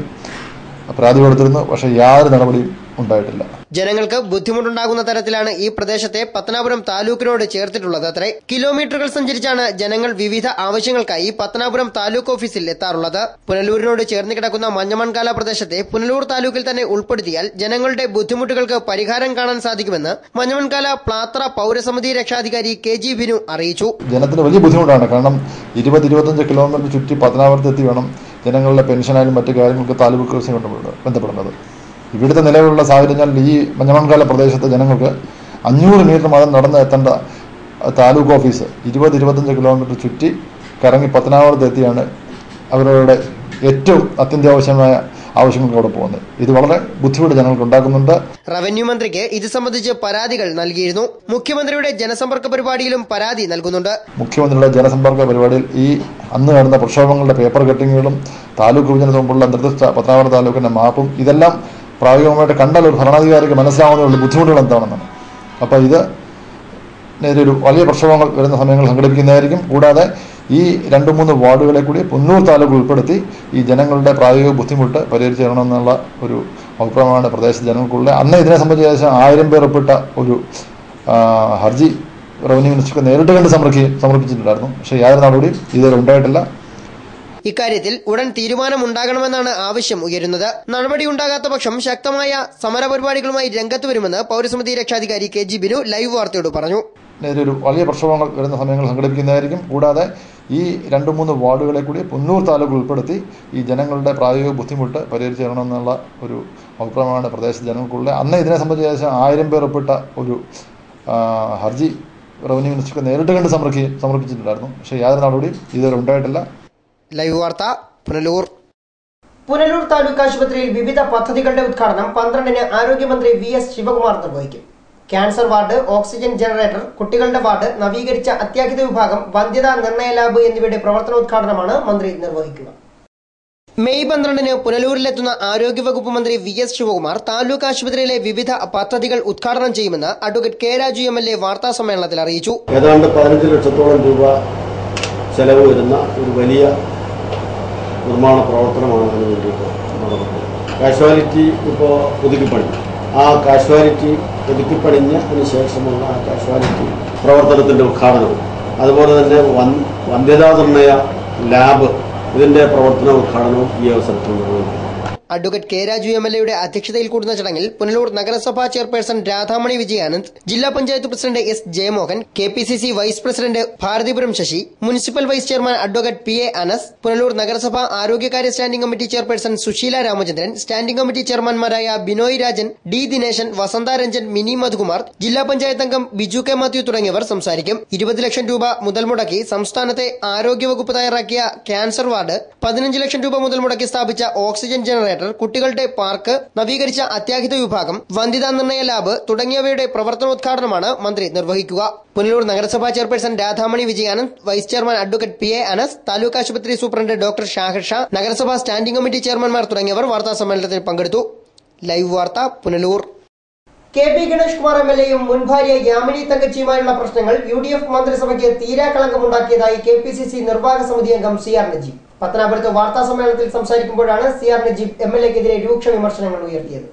പരാതി കൊടുത്തിരുന്നു. പക്ഷേ യാതൊരു നടപടിയും ഉണ്ടായിട്ടില്ല. ജനങ്ങൾക്ക് ബുദ്ധിമുട്ടുണ്ടാകുന്ന തരത്തിലാണ് ഈ പ്രദേശത്തെ പത്തനാപുരം താലൂക്കിനോട് ചേർത്തിട്ടുള്ളത്. അത്രേ കിലോമീറ്ററുകൾ സഞ്ചരിച്ചാണ് ജനങ്ങൾ വിവിധ ആവശ്യങ്ങൾക്കായി പത്തനാപുരം താലൂക്ക് ഓഫീസിൽ എത്താറുള്ളത്. പുനലൂരിനോട് ചേർന്ന് കിടക്കുന്ന മഞ്ഞമൺകാല പ്രദേശത്തെ പുനലൂർ താലൂക്കിൽ തന്നെ ഉൾപ്പെടുത്തിയാൽ ജനങ്ങളുടെ ബുദ്ധിമുട്ടുകൾക്ക് പരിഹാരം കാണാൻ സാധിക്കുമെന്ന് മഞ്ഞമൺകാല പ്ലാത്ര പൗരസമിതി രക്ഷാധികാരി KG ബിനു അറിയിച്ചു. ജനത്തിന് വലിയ ബുദ്ധിമുട്ടാണ്. കാരണം 20-25 കിലോമീറ്റർ ചുറ്റി പത്തനാപുരത്തെത്തി വേണം ജനങ്ങളുടെ പെൻഷനായാലും മറ്റു കാര്യങ്ങൾക്ക് താലൂക്ക് ഓഫീസുമായി ബന്ധപ്പെടുന്നത്. ഇവിടുത്തെ നിലവിലുള്ള സാഹചര്യം ഈ മഞ്ഞമൺകാല പ്രദേശത്തെ ജനങ്ങൾക്ക് 500 മീറ്റർ മാത്രം നടന്ന് എത്തേണ്ട താലൂക്ക് ഓഫീസ് 20-25 കിലോമീറ്റർ ചുറ്റി കറങ്ങി പത്തനാപുരത്ത് എത്തിയാണ് അവരുടെ ഏറ്റവും അത്യന്താവശ്യമായ ആവശ്യങ്ങൾക്ക് അവിടെ പോകുന്നത്. ഇത് വളരെ ബുദ്ധിമുട്ട് ജനങ്ങൾക്ക് ഉണ്ടാക്കുന്നുണ്ട്. റവന്യൂ മന്ത്രിക്ക് ഇത് സംബന്ധിച്ച് പരാതികൾ നൽകിയിരുന്നു. മുഖ്യമന്ത്രിയുടെ ജനസമ്പർക്ക പരിപാടിയിലും പരാതി നൽകുന്നുണ്ട്. മുഖ്യമന്ത്രിയുടെ ജനസമ്പർക്ക പരിപാടിയിൽ ഈ അന്ന് നടന്ന പ്രക്ഷോഭങ്ങളുടെ പേപ്പർ കട്ടിങ്ങുകളും താലൂക്ക് വിഭജനത്തിന് മുമ്പുള്ള നിർദ്ദിഷ്ട പത്തനാപുരം താലൂക്കിന്റെ മാപ്പും ഇതെല്ലാം പ്രായോഗികമായിട്ട് കണ്ടാൽ ഒരു ഭരണാധികാരിക്ക് മനസ്സിലാവുന്നതിനുള്ള ബുദ്ധിമുട്ടുകൾ എന്താണെന്നാണ്. അപ്പോൾ ഇതിനെതിരെ വലിയ പ്രക്ഷോഭങ്ങൾ വരുന്ന സമയങ്ങൾ സംഘടിപ്പിക്കുന്നതായിരിക്കും. കൂടാതെ ഈ 2-3 വാർഡുകളെ കൂടി പുന്നൂർ താലൂക്ക് ഉൾപ്പെടുത്തി ഈ ജനങ്ങളുടെ പ്രായോഗിക ബുദ്ധിമുട്ട് പരിഹരിച്ചു തരണമെന്നുള്ള ഒരു അഭിപ്രായമാണ് പ്രദേശ ജനങ്ങൾക്കുള്ളത്. അന്ന് ഇതിനെ സംബന്ധിച്ച് ഏകദേശം 1000 പേർ ഒപ്പിട്ട ഒരു ഹർജി റവന്യൂ മിനിസ്റ്റർക്ക് നേരിട്ട് കണ്ട് സമർപ്പിച്ചിട്ടുണ്ടായിരുന്നു. പക്ഷേ യാതൊരു നടപടിയും ഇതുവരെ ഉണ്ടായിട്ടില്ല. ഇക്കാര്യത്തിൽ ഉടൻ തീരുമാനമുണ്ടാകണമെന്നാണ് ആവശ്യം ഉയരുന്നത്. നടപടി ഉണ്ടാകാത്ത പക്ഷം ശക്തമായ സമരപരിപാടികളുമായി രംഗത്ത് വരുമെന്ന് പൗരസമിതി രക്ഷാധികാരി KG ബിനു ലൈവ് വാർത്തയോട് പറഞ്ഞു. ഇതിനെതിരെ വലിയ പ്രക്ഷോഭങ്ങൾ വരുന്ന സമയങ്ങൾ സംഘടിപ്പിക്കുന്നതായിരിക്കും. കൂടാതെ ഈ 2-3 വാർഡുകളെ കൂടി പുന്നൂർ താലൂക്ക് ഉൾപ്പെടുത്തി ഈ ജനങ്ങളുടെ പ്രായോഗിക ബുദ്ധിമുട്ട് പരിഹരിച്ചു തരണമെന്നുള്ള ഒരു അഭിപ്രായമാണ് പ്രദേശ ജനങ്ങൾക്കുള്ളത്. അന്ന് ഇതിനെ സംബന്ധിച്ച് ഏകദേശം 1000 പേർ ഒപ്പിട്ട ഒരു ഹർജി റവന്യൂ മിനിസ്റ്റർക്ക് നേരിട്ട് കണ്ട് സമർപ്പിച്ചിട്ടുണ്ടായിരുന്നു. പക്ഷേ യാതൊരു നടപടിയും ഇതുവരെ ഉണ്ടായിട്ടില്ല. ലൈവ് വാർത്ത പുനലൂർ. പുനലൂർ താലൂക്ക് ആശുപത്രിയിൽ വിവിധ പദ്ധതികളുടെ ഉദ്ഘാടനം 12-ന് ആരോഗ്യമന്ത്രി VS ശിവകുമാർ നിർവഹിക്കും. ക്യാൻസർ വാർഡ്, ഓക്സിജൻ ജനറേറ്റർ, കുട്ടികളുടെ വാർഡ്, നവീകരിച്ച അത്യാഹിത വിഭാഗം, വന്ധ്യതാ നിർണയ ലാബ് എന്നിവയുടെ പ്രവർത്തനോദ്ഘാടനമാണ് മന്ത്രി നിർവഹിക്കുക. മെയ് 12-ന് പുനലൂരിലെത്തുന്ന ആരോഗ്യവകുപ്പ് മന്ത്രി VS ശിവകുമാർ താലൂക്ക് ആശുപത്രിയിലെ വിവിധ പദ്ധതികൾ ഉദ്ഘാടനം ചെയ്യുമെന്ന് അഡ്വക്കേറ്റ് K. രാജു MLA വാർത്താ സമ്മേളനത്തിൽ അറിയിച്ചു. ഏതാണ്ട് 15 ലക്ഷത്തോളം രൂപ ചെലവ് വരുന്ന ഒരു വലിയ നിർമ്മാണ പ്രവർത്തനമാണ് അതിന് വേണ്ടിയിട്ട് നടന്നത്. കാഷ്വാലിറ്റി ഇപ്പോൾ പുതുക്കിപ്പണി, ആ കാഷ്വാലിറ്റി പുതുക്കിപ്പണിഞ്ഞതിന് ശേഷമുള്ള ആ കാഷ്വാലിറ്റി പ്രവർത്തനത്തിൻ്റെ ഉദ്ഘാടനവും അതുപോലെ തന്നെ വന്ധ്യതാ നിർണയ ലാബ് ഇതിൻ്റെ പ്രവർത്തന ഉദ്ഘാടനവും ഈ അവസരത്തിൽ നിർവഹിക്കും. Advocate K. രാജു MLA അധ്യക്ഷതയിൽ കൂടുന്ന ചടങ്ങിൽ പുനലൂർ നഗരസഭാ ചെയർപേഴ്സൺ രാധാമണി വിജയാനന്ദ്, ജില്ലാ panchayat president S. Jayamohan, KPCC vice president Bharathipuram Sasi, municipal vice chairman advocate PA Anas, Punalur നഗരസഭാ ആരോഗ്യകാര്യ standing committee chairperson Susheela Ramachandran, standing committee ചെയർമാൻമാരായ ബിനോയ് രാജൻ, D. ദിനേശൻ, വസന്ത രഞ്ജൻ, മിനി മധുകുമാർ, ജില്ലാ പഞ്ചായത്ത് അംഗം ബിജു K. മാത്യു തുടങ്ങിയവർ സംസാരിക്കും. 20 ലക്ഷം രൂപ മുതൽ മുടക്കി സംസ്ഥാനത്തെ ആരോഗ്യവകുപ്പ് തയ്യാറാക്കിയ ക്യാൻസർ വാർഡ്, 15 ലക്ഷം രൂപ മുതൽ മുടക്കി സ്ഥാപിച്ച ഓക്സിജൻ ജനറേറ്റർ, കുട്ടികളുടെ പാർക്ക്, നവീകരിച്ച അത്യാഹിത വിഭാഗം, വന്ധ്യതാ നിർണയ ലാബ് തുടങ്ങിയവയുടെ പ്രവർത്തനോദ്ഘാടനമാണ് മന്ത്രി നിർവഹിക്കുക. പുനലൂർ നഗരസഭാ chairperson Radhamani Vijayanand, vice chairman advocate PA Anas, taluk ആശുപത്രി സൂപ്രണ്ട് ഡോക്ടർ ഷാഹിർ ഷാ, നഗരസഭാ സ്റ്റാൻഡിംഗ് കമ്മിറ്റി ചെയർമാൻമാർ തുടങ്ങിയവർ വാർത്താ സമ്മേളനത്തിൽ പങ്കെടുത്തു. ലൈവ് വാർത്ത പുനലൂർ. KP ഗണേഷ് കുമാർ MLA-യും മുൻ ഭാര്യ യാമിനി തങ്കച്ചിയുമായുള്ള പ്രശ്നങ്ങൾ UDF മന്ത്രിസഭയ്ക്ക് തീരാക്കളങ്കമുണ്ടാക്കിയതായി KPCC നിർവാഹക സമിതി അംഗം CR നജീബ് പത്തനാപുരത്ത് വാർത്താ സമ്മേളനത്തിൽ സംസാരിക്കുമ്പോഴാണ് CR നജീബ് MLA-ക്കെതിരെ രൂക്ഷ വിമർശനങ്ങൾ ഉയർത്തിയത്.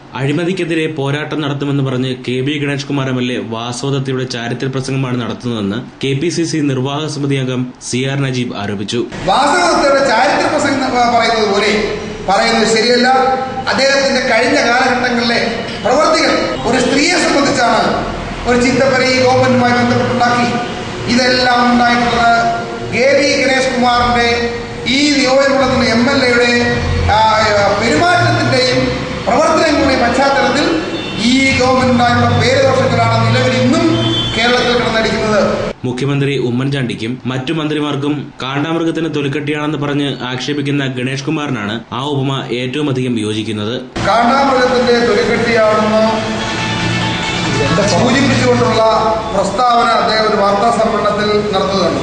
അഴിമതിക്കെതിരെ പോരാട്ടം നടത്തുമെന്ന് പറഞ്ഞ് KB ഗണേഷ് കുമാർ MLA വാസവദത്തയുടെ ചാരിത്ര പ്രസംഗമാണ് നടത്തുന്നതെന്ന് KPCC നിർവാഹക സമിതി അംഗം CR നജീബ് ആരോപിച്ചു. വാസവദത്തയുടെ ചാരിത്ര പ്രസംഗം പറയുന്നത് പോലെ പറയുന്നത് ശരിയല്ല. അദ്ദേഹത്തിന്റെ കഴിഞ്ഞ കാലഘട്ടങ്ങളിലെ പ്രവർത്തികൾ ഒരു സ്ത്രീയെ സംബന്ധിച്ചാണ് ഒരു ചിന്തപ്പരി ഗവൺമെന്റുമായി ബന്ധപ്പെട്ടുണ്ടാക്കി. ഇതെല്ലാം ഉണ്ടായിട്ടുള്ളത് KB ഗണേഷ് കുമാറിന്റെ ഈ നിയോജകമണ്ഡലത്തിലെ MLA-യുടെ പെരുമാറ്റത്തിന്റെയും പ്രവർത്തനങ്ങളുടെയും പശ്ചാത്തലത്തിൽ ഈ ഗവൺമെന്റിനായുള്ള പേരുദോഷത്തിലാണ് നിലവിൽ ഇന്നും കേരളത്തിൽ കിടന്നടിക്കുന്നത്. മുഖ്യമന്ത്രി ഉമ്മൻചാണ്ടിക്കും മറ്റു മന്ത്രിമാർക്കും കാണ്ടാമൃഗത്തിന് തൊലിക്കട്ടിയാണെന്ന് പറഞ്ഞ് ആക്ഷേപിക്കുന്ന ഗണേഷ് കുമാറിനാണ് ആ ഉപമ ഏറ്റവും അധികം യോജിക്കുന്നത്. കാണ്ടാമൃഗത്തിന്റെ തൊലിക്കട്ടിയാണെന്ന് സൂചിപ്പിച്ചുകൊണ്ടുള്ള പ്രസ്താവന അദ്ദേഹം ഒരു വാർത്താ സമ്മേളനത്തിൽ നടത്തുകയാണ്.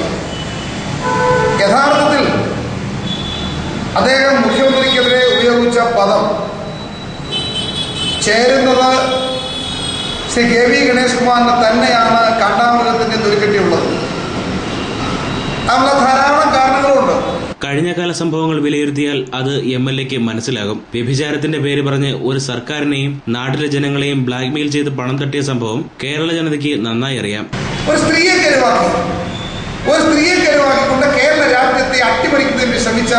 യഥാർത്ഥത്തിൽ അദ്ദേഹം മുഖ്യമന്ത്രിക്കെതിരെ ഉപയോഗിച്ച പദം ചേരുന്നത് ശ്രീ KV ഗണേഷ് കുമാറിന് തന്നെയാണ് കാണ്ടാമൃഗത്തിന്റെ തൊലിക്കട്ടിയുള്ളത്. അതിനുള്ള ധാരാളം കാരണങ്ങളുണ്ട്. കഴിഞ്ഞകാല സംഭവങ്ങൾ വിലയിരുത്തിയാൽ അത് MLA-ക്ക് മനസ്സിലാകും. വ്യഭിചാരത്തിന്റെ പേര് പറഞ്ഞ് ഒരു സർക്കാരിനെയും നാട്ടിലെ ജനങ്ങളെയും ബ്ലാക്ക്മെയിൽ ചെയ്ത് പണം തട്ടിയ സംഭവം കേരള ജനതയ്ക്ക് നന്നായി അറിയാം. ഒരു സ്ത്രീയെ കരുവാക്കിക്കൊണ്ട് കേരള രാഷ്ട്രീയത്തെ അട്ടിമറിക്കുന്നതിന് ശ്രമിച്ച,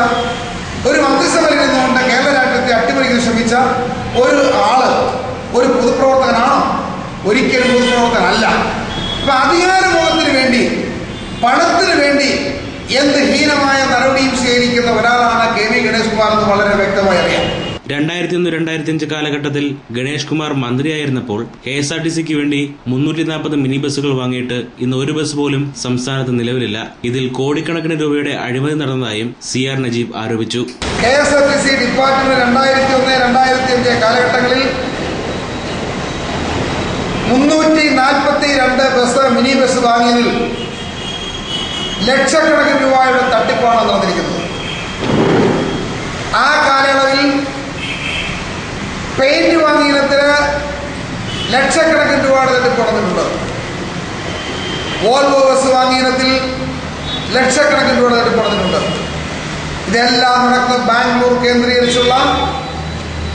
ഒരു മന്ത്രിസഭയിൽ നിന്നുകൊണ്ട് കേരള രാഷ്ട്രീയത്തെ അട്ടിമറിക്കുന്നതിന് ശ്രമിച്ച ഒരു ആള് ഒരു പൊതുപ്രവർത്തകനാണോ? ഒരിക്കലും പൊതുപ്രവർത്തകനല്ല. അപ്പൊ അധികാരമോഹത്തിന് വേണ്ടി, പണത്തിന് വേണ്ടി എന്ത് ഹീനമായ നടപടിയും സ്വീകരിക്കുന്ന ഒരാളാണ് KV ഗണേഷ് കുമാർ എന്ന് വളരെ വ്യക്തമായി അറിയാം. 2001-2005 കാലഘട്ടത്തിൽ ഗണേഷ് കുമാർ മന്ത്രിയായിരുന്നപ്പോൾ KSRTCക്ക് വേണ്ടി 340 മിനി ബസ്സുകൾ വാങ്ങിയിട്ട് ഇന്ന് ഒരു ബസ് പോലും സംസ്ഥാനത്ത് നിലവിലില്ല. ഇതിൽ കോടിക്കണക്കിന് രൂപയുടെ അഴിമതി നടന്നതായും CR നജീബ് ആരോപിച്ചു. KSRTC ഡിപ്പാർട്ട്മെന്റ് 2001-2005 കാലഘട്ടങ്ങളിൽ 342 ബസ്, മിനി ബസ് വാങ്ങിയതിൽ ലക്ഷക്കണക്കിന് രൂപയുടെ തട്ടിപ്പാണ് നടന്നിരിക്കുന്നത്. ആ കാലയളവിൽ പെയിന്റ് വാങ്ങിയതിന് ലക്ഷക്കണക്കിന് രൂപയുടെ തട്ടിപ്പ് നടന്നിട്ടുണ്ട്. വോൾവോ ബസ് വാങ്ങിയതിൽ ലക്ഷക്കണക്കിന് രൂപയുടെ തട്ടിപ്പ് നടന്നിട്ടുണ്ട്. ഇതെല്ലാം നടക്കുന്ന ബാംഗ്ലൂർ കേന്ദ്രീകരിച്ചുള്ള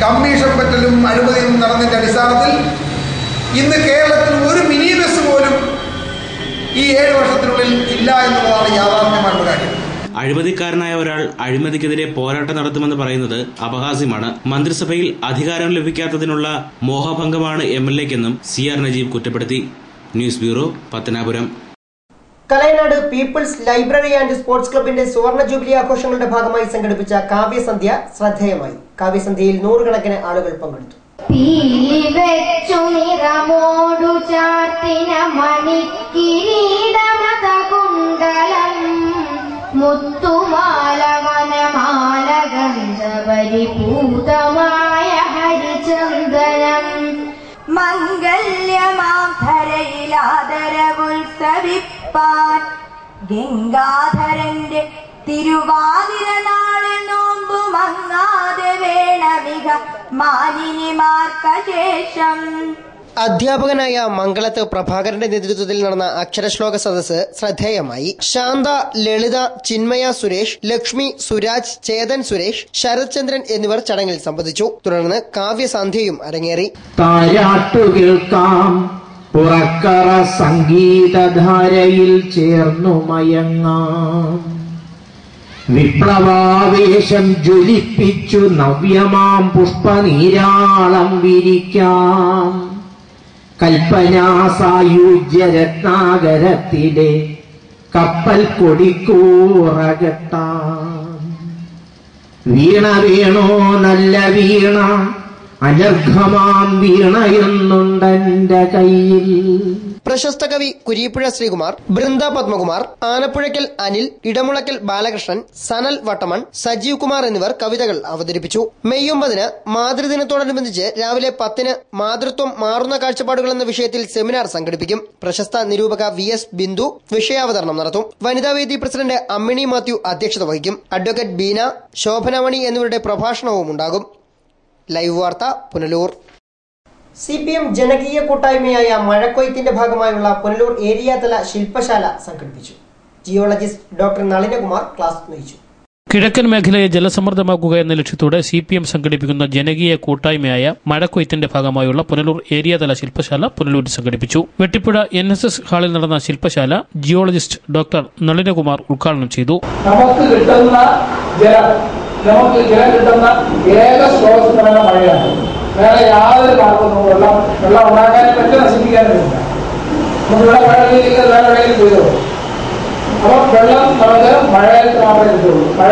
കമ്മീഷൻ പറ്റലും അഴിമതിയും നടന്നതിന്റെ അടിസ്ഥാനത്തിൽ ഇന്ന് കേരളത്തിൽ ഒരു മിനി ബസ് പോലും ഈ 7 വർഷത്തിനുള്ളിൽ ഇല്ല എന്നുള്ളതാണ് യാഥാർത്ഥ്യമായിട്ടുള്ള കാര്യം. അഴിമതിക്കാരനായ ഒരാൾ അഴിമതിക്കെതിരെ പോരാട്ടം നടത്തുമെന്ന് പറയുന്നത് അപഹാസ്യമാണ്. മന്ത്രിസഭയിൽ അധികാരം ലഭിക്കാത്തതിനുള്ള മോഹഭംഗമാണ് MLA-ക്കെന്നും CR നജീബ് കുറ്റപ്പെടുത്തി. News bureau, Pathanapuram. Kalayanad people's library and sports ക്ലബിന്റെ സുവർണ ജൂബിലി ആഘോഷങ്ങളുടെ ഭാഗമായി സംഘടിപ്പിച്ച കാവ്യസന്ധ്യ ശ്രദ്ധേയമായി. കാവ്യസന്ധ്യയിൽ 100 കണക്കിന് ആളുകൾ പങ്കെടുത്തു. വെച്ചു നിറമോടു ചാർത്തിന മണിക്കിരീടമതകുണ്ടലം മുത്തുമാല വനമാല ഗന്ധപരിപൂതമായ ഹരിചന്ദനം മംഗല്യമാം ധരയിലാദരവുത്സവിപ്പാൻ ഗംഗാധരന്റെ തിരുവാതിര നാളിൽ നോമ്പു മങ്ങാതെ വേണമിക മാലിനിമാർക്കശേഷം. അധ്യാപകനായ മംഗളത്ത് പ്രഭാകരന്റെ നേതൃത്വത്തിൽ നടന്ന അക്ഷരശ്ലോക സദസ്സ് ശ്രദ്ധേയമായി. ശാന്ത, ലളിത, ചിന്മയ സുരേഷ്, ലക്ഷ്മി, സുരാജ്, ചേതൻ സുരേഷ്, ശരത്ചന്ദ്രൻ എന്നിവർ ചടങ്ങിൽ സംബന്ധിച്ചു. തുടർന്ന് കാവ്യസന്ധ്യയും അരങ്ങേറി. താരാട്ടു കേൾക്കാം, പുറക്കറ സംഗീതധാരയിൽ ചേർന്നു മയങ്ങാം, വിപ്ലവാവേശം ജ്വലിപ്പിച്ചു നവ്യമാം പുഷ്പനീരാളം വിരിക്കാം, കൽപ്പനാസായുജ്യ രത്നാകരത്തിലെ കപ്പൽ കൊടിക്കൂറകെട്ടാം. വീണ വീണോ നല്ല വീണ, അനർഘമാം വീണയെന്നുണ്ടെന്റെ കയ്യിൽ. പ്രശസ്ത കവി കുരീപ്പുഴ ശ്രീകുമാർ, ബൃന്ദ പത്മകുമാർ, ആനപ്പുഴയ്ക്കൽ അനിൽ, ഇടമുളയ്ക്കൽ ബാലകൃഷ്ണൻ, സനൽ വട്ടമൺ, സജീവ് കുമാർ എന്നിവർ കവിതകൾ അവതരിപ്പിച്ചു. മെയ് 9 മാതൃദിനത്തോടനുബന്ധിച്ച് രാവിലെ 10 മാതൃത്വം മാറുന്ന കാഴ്ചപ്പാടുകൾ എന്ന വിഷയത്തിൽ സെമിനാർ സംഘടിപ്പിക്കും. പ്രശസ്ത നിരൂപക VS ബിന്ദു വിഷയാവതരണം നടത്തും. വനിതാവേദി പ്രസിഡന്റ് അമ്മിണി മാത്യു അധ്യക്ഷത വഹിക്കും. അഡ്വക്കേറ്റ് ബീന, ശോഭനമണി എന്നിവരുടെ പ്രഭാഷണവും ഉണ്ടാകും. ലൈവ് വാർത്ത, പുനലൂർ. CPM ജനകീയ കൂട്ടായ്മയായ മഴക്കൊയ്ത്തിന്റെ ഭാഗമായുള്ള പുനലൂർ ഏരിയ തല ശില്പശാല സംഘടിപ്പിച്ചു. ജിയോളജിസ്റ്റ് ഡോക്ടർ നളിനകുമാർ ക്ലാസ് നയിച്ചു. കിഴക്കൻ മേഖലയെ ജലസമൃദ്ധമാക്കുക എന്ന ലക്ഷ്യത്തോടെ CPM സംഘടിപ്പിക്കുന്ന ജനകീയ കൂട്ടായ്മയായ മഴക്കൊയ്ത്തിന്റെ ഭാഗമായുള്ള പുനലൂർ ഏരിയ തല ശില്പശാല പുനലൂരിൽ സംഘടിപ്പിച്ചു. വെട്ടിപ്പുഴ NSS ഹാളിൽ നടന്ന ശില്പശാല ജിയോളജിസ്റ്റ് ഡോക്ടർ നളിനകുമാർ ഉദ്ഘാടനം ചെയ്തു. നമുക്ക് ജലം കിട്ടുന്ന ഏക സ്രോതസ് മഴയാണ്. വേറെ യാതൊരു മാർഗവും വെള്ളം ഉണ്ടാക്കാനും പറ്റും, നശിപ്പിക്കാനും പറ്റില്ല. നമുക്കിവിടെ മഴ വേറെ എവിടെയും ചെയ്തോ. അപ്പോൾ വെള്ളം നമുക്ക് മഴയത്ത് മാത്രമേ കിട്ടുള്ളൂ. മഴ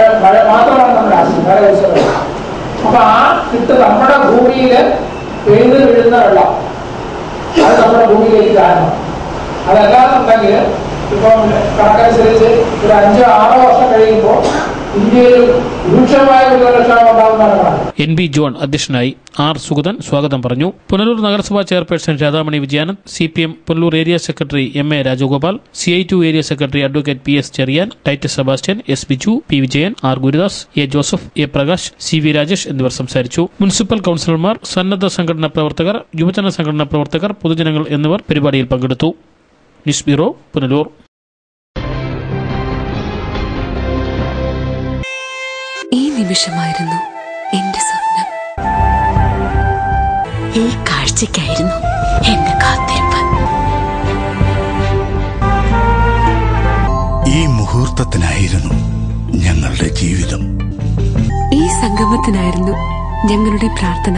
മാത്രമാണ് നമ്മുടെ ആവശ്യം, വേറെ ദിവസം. അപ്പൊ ആ നമ്മുടെ ഭൂമിയിൽ പെയ്ത് വീഴുന്ന വെള്ളം അത് നമ്മുടെ ഭൂമിയിലേക്ക് കാരണം. അതല്ലാന്നുണ്ടെങ്കിൽ ഇപ്പം കണക്കനുസരിച്ച് ഒരു 5-6 വർഷം കഴിയുമ്പോൾ ഇന്ത്യയിൽ രൂക്ഷമായ കുടിവെള്ളക്ഷാമം ഉണ്ടാകുന്നതാണ്. NB ജോൺ അധ്യക്ഷനായി. R സുഗതൻ സ്വാഗതം പറഞ്ഞു. പുനലൂർ നഗരസഭാ chairperson Radhamani Vijayanand, CPM Punalur area secretary MA Rajagopal, CI2 area secretary advocate PS Cheriyan, Titus Sebastian, S Biju, P Vijayan, R Gurudas, A Joseph, A Prakash, CV Rajesh എന്നിവർ സംസാരിച്ചു. മുനിസിപ്പൽ കൌൺസിലർമാർ, സന്നദ്ധ സംഘടനാ പ്രവർത്തകർ, യുവജന സംഘടനാ പ്രവർത്തകർ, പൊതുജനങ്ങൾ എന്നിവർ പരിപാടിയിൽ പങ്കെടുത്തു. News bureau, Punalur. ഈ നിമിഷമായിരുന്നു എന്റെ സ്വപ്നം. ഈ കാഴ്ചയ്ക്കായിരുന്നു എന്റെ കാത്തിരിപ്പ്. ഈ മുഹൂർത്തത്തിനായിരുന്നു ഞങ്ങളുടെ ജീവിതം. ഈ സംഗമത്തിനായിരുന്നു ഞങ്ങളുടെ പ്രാർത്ഥന.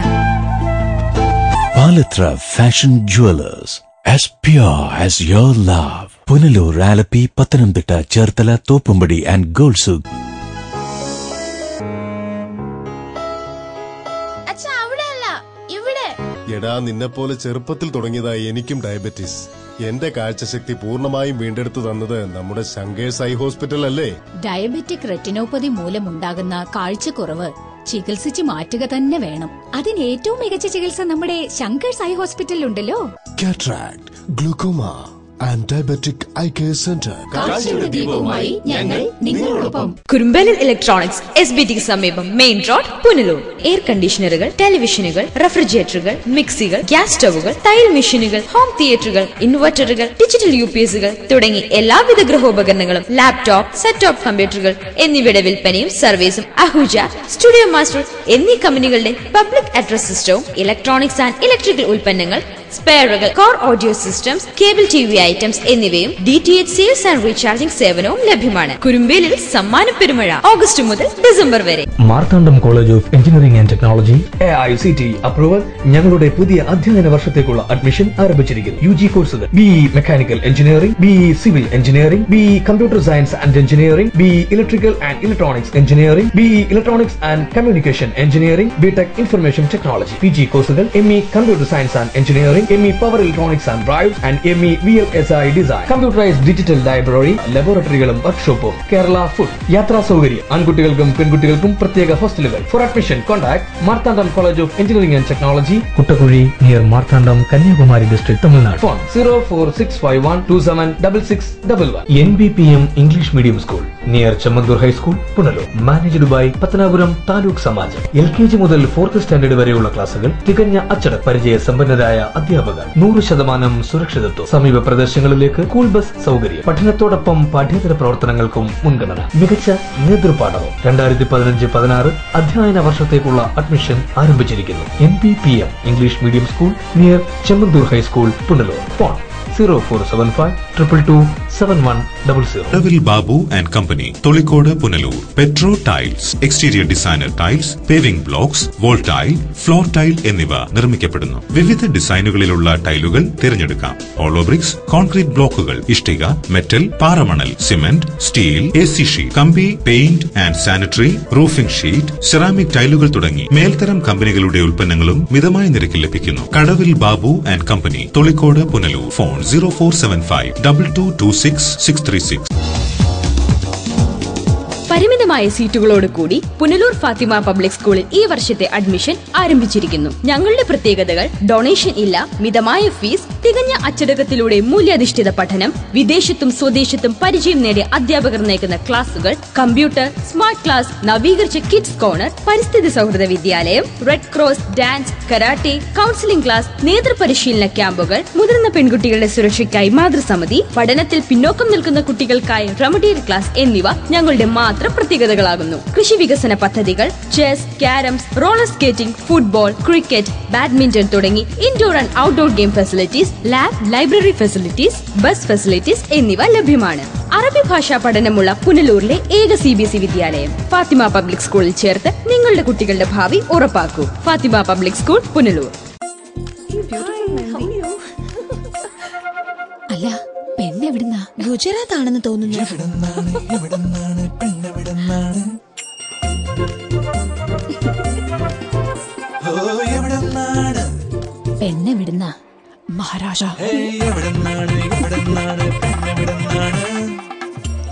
Palathra fashion jewellers, as pure as your love. Punalur, Alleppey, Pathanamthitta, Cherthala, Thoppumpady and ഗോൾസുക്. എടാ, നിന്നെപ്പോലെ ചെറുപ്പത്തിൽ തുടങ്ങിയതായി എനിക്കും ഡയബറ്റീസ്. എന്റെ കാഴ്ചശക്തി പൂർണ്ണമായും വീണ്ടെടുത്തു തന്നത് നമ്മുടെ ശങ്കേഴ്സ് ഐ ഹോസ്പിറ്റൽ അല്ലേ. ഡയബറ്റിക് റെറ്റിനോപ്പതി മൂലമുണ്ടാകുന്ന കാഴ്ചക്കുറവ് ചികിത്സിച്ച് മാറ്റുക തന്നെ വേണം. അതിന് ഏറ്റവും മികച്ച ചികിത്സ നമ്മുടെ ശങ്കേഴ്സ് ഐ ഹോസ്പിറ്റലിലുണ്ടല്ലോ. Cataract, glaucoma and diabetic eye care centre. ഞങ്ങൾ നിങ്ങളോടൊപ്പം. കുറുമ്പലിൽ ഇലക്ട്രോണിക്സ്, SBT സമീപം, മെയിൻ റോഡ്, പുനലൂർ. എയർ കണ്ടീഷണറുകൾ, ടെലിവിഷനുകൾ, റെഫ്രിജറേറ്ററുകൾ, മിക്സികൾ, ഗ്യാസ് സ്റ്റവുകൾ, തയ്യൽ മെഷീനുകൾ, ഹോം തിയേറ്ററുകൾ, ഇൻവെർട്ടറുകൾ, ഡിജിറ്റൽ UPSകൾ തുടങ്ങി എല്ലാവിധ ഗൃഹോപകരണങ്ങളും, ലാപ്ടോപ്പ്, സെറ്റ് ടോപ്പ് കമ്പ്യൂട്ടറുകൾ എന്നിവയുടെ വിൽപ്പനയും സർവീസും അഹൂജ, സ്റ്റുഡിയോ മാസ്റ്റർ എന്നീ കമ്പനികളുടെ പബ്ലിക് അഡ്രസ് സിസ്റ്റവും ഇലക്ട്രോണിക്സ് ആൻഡ് ഇലക്ട്രിക്കൽ ഉൽപ്പന്നങ്ങൾ, സ്പെയറുകൾ, core audio systems, cable TV items എന്നിവയും DTH സെയിൽസ് ആൻഡ് റീചാർജിംഗ് സേവനവും ലഭ്യമാണ്. കുറുമ്പേലിൽ സമ്മാന പെരുമഴ ഓഗസ്റ്റ് മുതൽ ഡിസംബർ വരെ. Marthandam college of engineering and technology AICT approval. ഞങ്ങളുടെ പുതിയ അധ്യയന വർഷത്തേക്കുള്ള അഡ്മിഷൻ ആരംഭിച്ചിരിക്കുന്നു. UG കോഴ്സുകൾ BE mechanical engineering, BE civil engineering, BE computer science and engineering, BE electrical and electronics engineering, BE electronics and communication engineering, BTech information technology. PG കോഴ്സുകൾ ME computer science and engineering, ME power electronics and drives and ME VLSI design. Computerised digital library, ലബോറട്ടറികളും വർക്ക്ഷോപ്പും. Kerala food. യാത്രാ സൗകര്യം. ആൺകുട്ടികൾക്കും പെൺകുട്ടികൾക്കും പ്രത്യേക ഹോസ്റ്റലുകൾ. For admission contact Marthandam college of engineering and technology, Kuttakuzhi, near Marthandam, Kanyakumari district, Tamil Nadu. Phone 04651276611. NBPM English medium school near Chemmanthur high school, Punalur. Managed by Pathanapuram taluk Samajam. LKG മുതൽ 4th standard വരെയുള്ള ക്ലാസുകൾ. തികഞ്ഞ അച്ചടക്ക പരിചയ സമ്പന്നരായ അധ്യാപകർ. 100% സുരക്ഷിതത്വം. സമീപ പ്രദേശങ്ങളിലേക്ക് സ്കൂൾ ബസ് സൗകര്യം. പഠനത്തോടൊപ്പം പാഠ്യേതര പ്രവർത്തനങ്ങൾക്കും മുൻഗണന. മികച്ച നേതൃപാഠവും. 2015-16 അധ്യയന വർഷത്തേക്കുള്ള അഡ്മിഷൻ ആരംഭിച്ചിരിക്കുന്നു. NBPM English medium school near Chemmanthur high school, Punalur. Phone 0475227100. കടവിൽ Babu and company, Tholicode, Punalur. Petro tiles, exterior designer tiles, paving blocks, wall tile, floor tile എന്നിവ നിർമ്മിക്കപ്പെടുന്നു. വിവിധ ഡിസൈനുകളിലുള്ള ടൈലുകൾ തിരഞ്ഞെടുക്കാം. ഹോളോ ബ്രിക്സ്, കോൺക്രീറ്റ് ബ്ലോക്കുകൾ, ഇഷ്ടിക, മെറ്റൽ, പാറമണൽ, സിമന്റ്, സ്റ്റീൽ, AC ഷീറ്റ്, കമ്പി, paint and sanitary, roofing sheet, ceramic ടൈലുകൾ തുടങ്ങി മേൽത്തരം കമ്പനികളുടെ ഉൽപ്പന്നങ്ങളും മിതമായ നിരക്കിൽ ലഭിക്കുന്നു. Kadavil Babu and company, Tholicode, Punalur. Phone 0475222636. പരിമിതമായ സീറ്റുകളോട് കൂടി പുനലൂർ ഫാത്തിമ പബ്ലിക് സ്കൂളിൽ ഈ വർഷത്തെ അഡ്മിഷൻ ആരംഭിച്ചിരിക്കുന്നു. ഞങ്ങളുടെ പ്രത്യേകതകൾ: ഡൊണേഷൻ ഇല്ല, മിതമായ ഫീസ്, തികഞ്ഞ അച്ചടക്കത്തിലൂടെ മൂല്യാധിഷ്ഠിത പഠനം, വിദേശത്തും സ്വദേശത്തും പരിചയം നേടിയ അധ്യാപകർ നയിക്കുന്ന ക്ലാസുകൾ, കമ്പ്യൂട്ടർ, സ്മാർട്ട് ക്ലാസ്, നവീകരിച്ച കിഡ്സ് കോർണർ, പരിസ്ഥിതി സൗഹൃദ വിദ്യാലയം, red cross, dance, karate, counselling class, നേതൃപരിശീലന ക്യാമ്പുകൾ, മുതിർന്ന പെൺകുട്ടികളുടെ സുരക്ഷയ്ക്കായി മാതൃസമിതി, പഠനത്തിൽ പിന്നോക്കം നിൽക്കുന്ന കുട്ടികൾക്കായി റെമഡിയൽ ക്ലാസ് എന്നിവ ഞങ്ങളുടെ മാത്രം പ്രത്യേകതകളാകുന്നു. കൃഷി വികസന പദ്ധതികൾ, chess, carroms, roller skating, football, cricket, badminton തുടങ്ങി indoor and outdoor game facilities, lab, library facilities, bus facilities എന്നിവ ലഭ്യമാണ്. അറബി ഭാഷാ പഠനമുള്ള പുനലൂരിലെ ഏക CBSE വിദ്യാലയം. ഫാത്തിമ പബ്ലിക് സ്കൂളിൽ ചേർത്ത് നിങ്ങളുടെ കുട്ടികളുടെ ഭാവി ഉറപ്പാക്കൂ. Fatima public school, Punalur. അല്ല, പെണ്ണെവിടുന്നാ? ഗുജറാത്ത് ആണെന്ന് തോന്നുന്നു. പെണ്ണെവിടുന്ന മഹാരാഷ്ട്ര.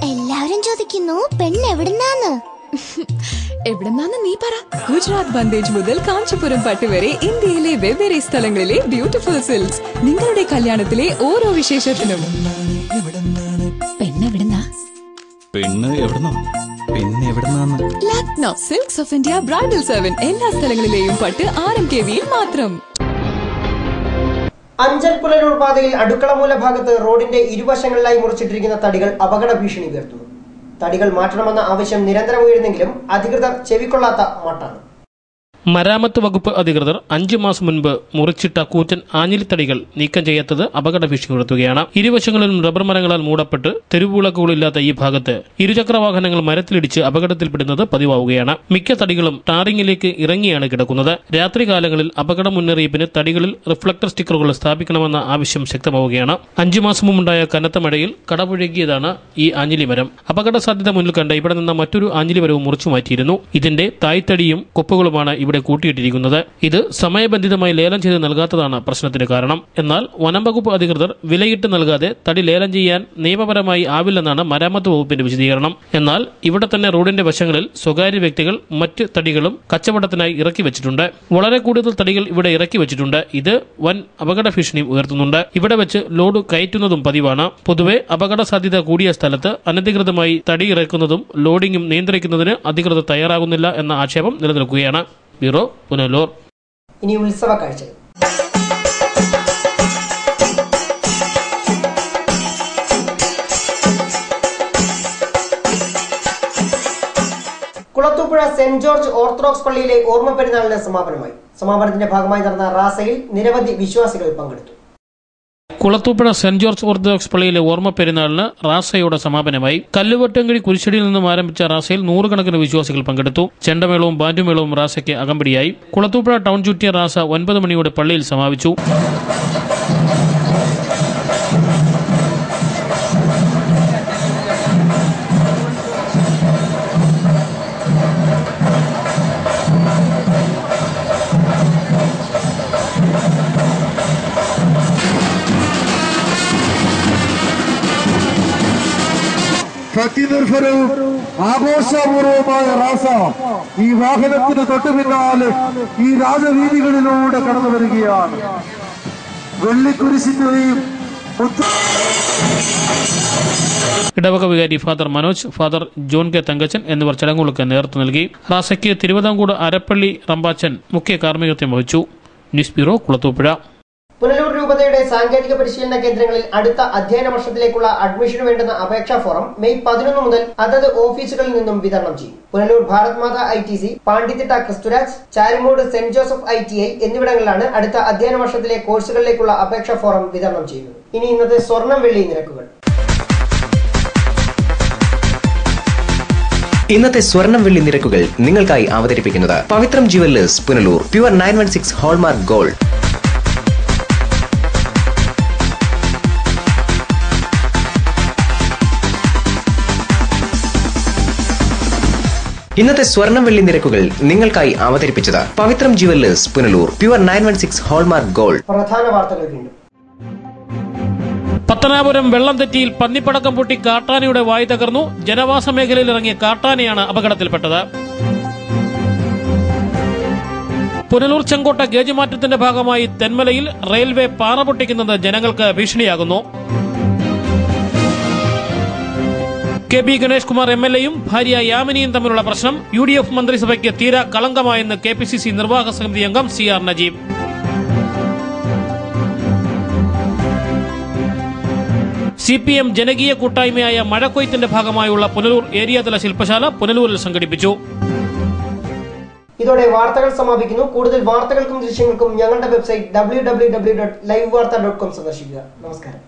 എല്ലാവരും ചോദിക്കുന്നു പെണ്ണെവിടുന്നാന്ന്. എവിടെന്നാന്ന് നീ പറ. ഗുജറാത്ത് ബന്ദേജ് മുതൽ കാഞ്ചീപുരം പട്ട് വരെ ഇന്ത്യയിലെ വെവ്വേറെ സ്ഥലങ്ങളിലെ ബ്യൂട്ടിഫുൾ സിൽക്സ്. നിങ്ങളുടെ കല്യാണത്തിലെ ഓരോ വിശേഷത്തിനും. പെണ്ണെവിടുന്ന Lucknow silks of India bridal seven. എല്ലാ സ്ഥലങ്ങളിലെയും പട്ട് RMKVയിൽ മാത്രം. അഞ്ചൽ പുനലൂർ പാതയിൽ അടുക്കളമൂല ഭാഗത്ത് റോഡിന്റെ ഇരുവശങ്ങളിലായി മുറിച്ചിട്ടിരിക്കുന്ന തടികൾ അപകട ഭീഷണി ഉയർത്തുന്നു. തടികൾ മാറ്റണമെന്ന ആവശ്യം നിരന്തരം ഉയരുന്നെങ്കിലും അധികൃതർ ചെവിക്കൊള്ളാത്ത മട്ടാണ്. മരാമത്ത് വകുപ്പ് അധികൃതർ 5 മാസം മുൻപ് മുറിച്ചിട്ട കൂറ്റൻ ആഞ്ഞിലിത്തടികൾ നീക്കം ചെയ്യാത്തത് അപകട ഭീഷണി ഉയർത്തുകയാണ്. ഇരുവശങ്ങളിലും റബ്ബർ മരങ്ങളാൽ മൂടപ്പെട്ട് തെരുവുവിളക്കുകളില്ലാത്ത ഈ ഭാഗത്ത് ഇരുചക്ര വാഹനങ്ങൾ മരത്തിലിടിച്ച് അപകടത്തിൽപ്പെടുന്നത് പതിവാവുകയാണ്. മിക്ക തടികളും ടാറിങ്ങിലേക്ക് ഇറങ്ങിയാണ് കിടക്കുന്നത്. രാത്രികാലങ്ങളിൽ അപകട മുന്നറിയിപ്പിന് തടികളിൽ റിഫ്ലക്ടർ സ്റ്റിക്കറുകൾ സ്ഥാപിക്കണമെന്ന ആവശ്യം ശക്തമാവുകയാണ്. 5 മാസം മുമ്പുണ്ടായ കനത്ത മഴയിൽ കടപുഴകിയതാണ് ഈ ആഞ്ഞിലി മരം. അപകട സാധ്യത മുന്നിൽ കണ്ട് ഇവിടെ നിന്ന് മറ്റൊരു ആഞ്ഞിലി മരവും മുറിച്ചു മാറ്റിയിരുന്നു. ഇതിന്റെ തായ്തടിയും കൊപ്പുകളുമാണ് ഇവിടെ കൂട്ടിയിട്ടിരിക്കുന്നത്. ഇത് സമയബന്ധിതമായി ലേലം ചെയ്ത് നൽകാത്തതാണ് പ്രശ്നത്തിന് കാരണം. എന്നാൽ വനം വകുപ്പ് അധികൃതർ വിലയിട്ട് നൽകാതെ തടി ലേലം ചെയ്യാൻ നിയമപരമായി ആവില്ലെന്നാണ് മരാമത്ത് വകുപ്പിന്റെ വിശദീകരണം. എന്നാൽ ഇവിടെ തന്നെ റോഡിന്റെ വശങ്ങളിൽ സ്വകാര്യ വ്യക്തികൾ മറ്റ് തടികളും കച്ചവടത്തിനായി ഇറക്കി വെച്ചിട്ടുണ്ട്. വളരെ കൂടുതൽ തടികൾ ഇവിടെ ഇറക്കി വെച്ചിട്ടുണ്ട്. ഇത് വൻ അപകട ഭീഷണി ഉയർത്തുന്നുണ്ട്. ഇവിടെ വെച്ച് ലോഡ് കയറ്റുന്നതും പതിവാണ്. പൊതുവെ അപകട സാധ്യത കൂടിയ സ്ഥലത്ത് അനധികൃതമായി തടി ഇറക്കുന്നതും ലോഡിംഗും നിയന്ത്രിക്കുന്നതിന് അധികൃതർ തയ്യാറാകുന്നില്ല എന്ന ആക്ഷേപം നിലനിൽക്കുകയാണ്. ബ്യൂറോ, പുനലൂർ. ഇനി ഉത്സവ കാഴ്ചകൾ. കുളത്തൂപ്പുഴ സെന്റ് ജോർജ് ഓർത്തഡോക്സ് പള്ളിയിലെ ഓർമ്മ പെരുന്നാളിന് സമാപനമായി. സമാപനത്തിന്റെ ഭാഗമായി നടന്ന റാസയിൽ നിരവധി വിശ്വാസികൾ പങ്കെടുത്തു. കുളത്തൂപ്പുഴ സെന്റ് ജോർജ് ഓർത്തഡോക്സ് പള്ളിയിലെ ഓർമ്മ പെരുന്നാളിന് റാസയുടെ സമാപനമായി. കല്ലുവട്ടങ്കടി കുരിശടിയിൽ നിന്നും ആരംഭിച്ച റാസയിൽ 100 വിശ്വാസികൾ പങ്കെടുത്തു. ചെണ്ടമേളവും ബാൻഡുമേളവും റാസയ്ക്ക് അകമ്പടിയായി. കുളത്തൂപ്പുഴ ടൗൺ ചുറ്റിയ റാസ 9 മണിയോടെ പള്ളിയിൽ സമാപിച്ചു. ഭക്തിനിർഭരവും ആഘോഷപൂർവമായ റാസ ഈ വാഹനത്തിന് തൊട്ടു പിന്നാലെ ഈ രാജവീതികളിലൂടെ കടന്നു വരികയാണ്. വെള്ളിക്കുരിശിന്റെയും ഇടവക വികാരി father Manoj, father John K Thankachan എന്നിവർ ചടങ്ങുകൾക്ക് നേതൃത്വം നൽകി. റാസയ്ക്ക് തിരുവിതാംകൂട് അരപ്പള്ളി റമ്പാച്ചൻ മുഖ്യ കാർമ്മികത്വം വഹിച്ചു. News bureau, Kulathupuzha. പുനലൂർ രൂപതയുടെ സാങ്കേതിക പരിശീലന കേന്ദ്രങ്ങളിൽ അടുത്ത അധ്യയന വർഷത്തിലേക്കുള്ള അഡ്മിഷന് വേണ്ടുന്ന അപേക്ഷാ ഫോറം മെയ് 11 മുതൽ അതത് ഓഫീസുകളിൽ നിന്നും വിതരണം ചെയ്യും. Punalur Bharat Matha ITC, Pandithitta Kristhuraj, Charimoodu saint Joseph ITI എന്നിവിടങ്ങളിലാണ് അടുത്ത അധ്യയന വർഷത്തിലെ കോഴ്സുകളിലേക്കുള്ള അപേക്ഷാ ഫോറം വിതരണം ചെയ്യുന്നത്. ഇനി ഇന്നത്തെ സ്വർണം വെള്ളി നിരക്കുകൾ. ഇന്നത്തെ സ്വർണം വെള്ളി നിരക്കുകൾ നിങ്ങൾക്കായി അവതരിപ്പിക്കുന്നത് Pavithram jewellers Punalur. Pure 916 hallmark gold. ഇന്നത്തെ സ്വർണം വെള്ളി നിരക്കുകൾ നിങ്ങൾക്കായി അവതരിപ്പിച്ചത് Pavithram jewellers Punalur. Pure 916 hallmark gold. പ്രധാന വാർത്തകൾ വീണ്ടും. പത്തനാപുരം വെള്ളം തെറ്റിയിൽ പന്നിപ്പടക്കം പൊട്ടി കാട്ടാനയുടെ വായ് തകർന്നു. ജനവാസ മേഖലയിൽ ഇറങ്ങിയ കാട്ടാനയാണ് അപകടത്തിൽപ്പെട്ടത്. പുനലൂർ ചെങ്കോട്ട ഗേജ് മാറ്റത്തിന്റെ ഭാഗമായി തെന്മലയിൽ റെയിൽവേ പാറ പൊട്ടിക്കുന്നത് ജനങ്ങൾക്ക് ഭീഷണിയാകുന്നു. KB ഗണേഷ് കുമാർ MLAയും ഭാര്യ യാമിനിയും തമ്മിലുള്ള പ്രശ്നം UDF മന്ത്രിസഭയ്ക്ക് തീരാ കളങ്കമായെന്ന് KPCC നിർവാഹക സമിതി അംഗം CR നജീബ്. CPM ജനകീയ കൂട്ടായ്മയായ മഴക്കൊയ്ത്തിന്റെ ഭാഗമായുള്ള പുനലൂർ ഏരിയാതല ശില്പശാല പുനലൂരിൽ സംഘടിപ്പിച്ചു. ഇതോടെ വാർത്തകൾ സമാപിക്കുന്നു. കൂടുതൽ വാർത്തകൾക്കും ദൃശ്യങ്ങൾക്കും ഞങ്ങളുടെ വെബ്സൈറ്റ് www.livevarta.com സന്ദർശിക്കുക. നമസ്കാരം.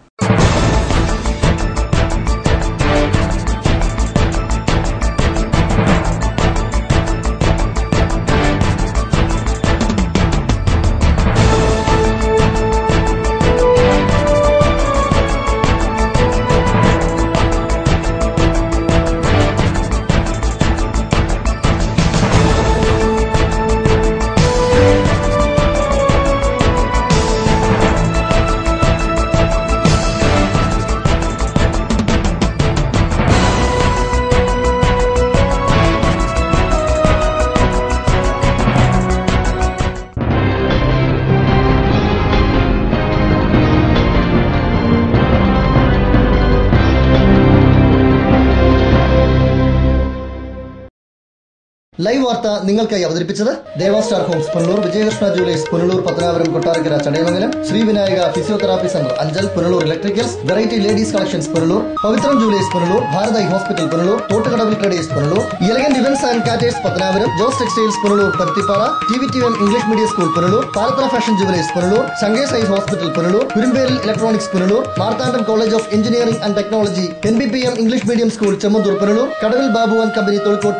വാർത്ത നിങ്ങൾക്കായി അവതരിപ്പിച്ചത് Deva star homes Punalur, Vijayakrishna jewellers Punalur, Pathanapuram, Kottarakkara, Chadayamangalam, Srivinayaka physiotherapy centre Anchal, Punalur electricals, variety ladies collections Punalur, Pavithram jewellers Punalur, Bharatha hospital Punalur, Thottukadavil traders Punalur, elegant events and caterers Pathanapuram, Jose textiles Punalur Paruthippara, TVTM English medium school Punalur, Palathara fashion jewellers Punalur, Shankers eye hospital Punalur, Kurumbelil electronics Punalur, Marthandam college of engineering and technology, NBPM English medium school Chemmanthoor Punalur, Kadavil Babu and company തൊഴിൽക്കോട്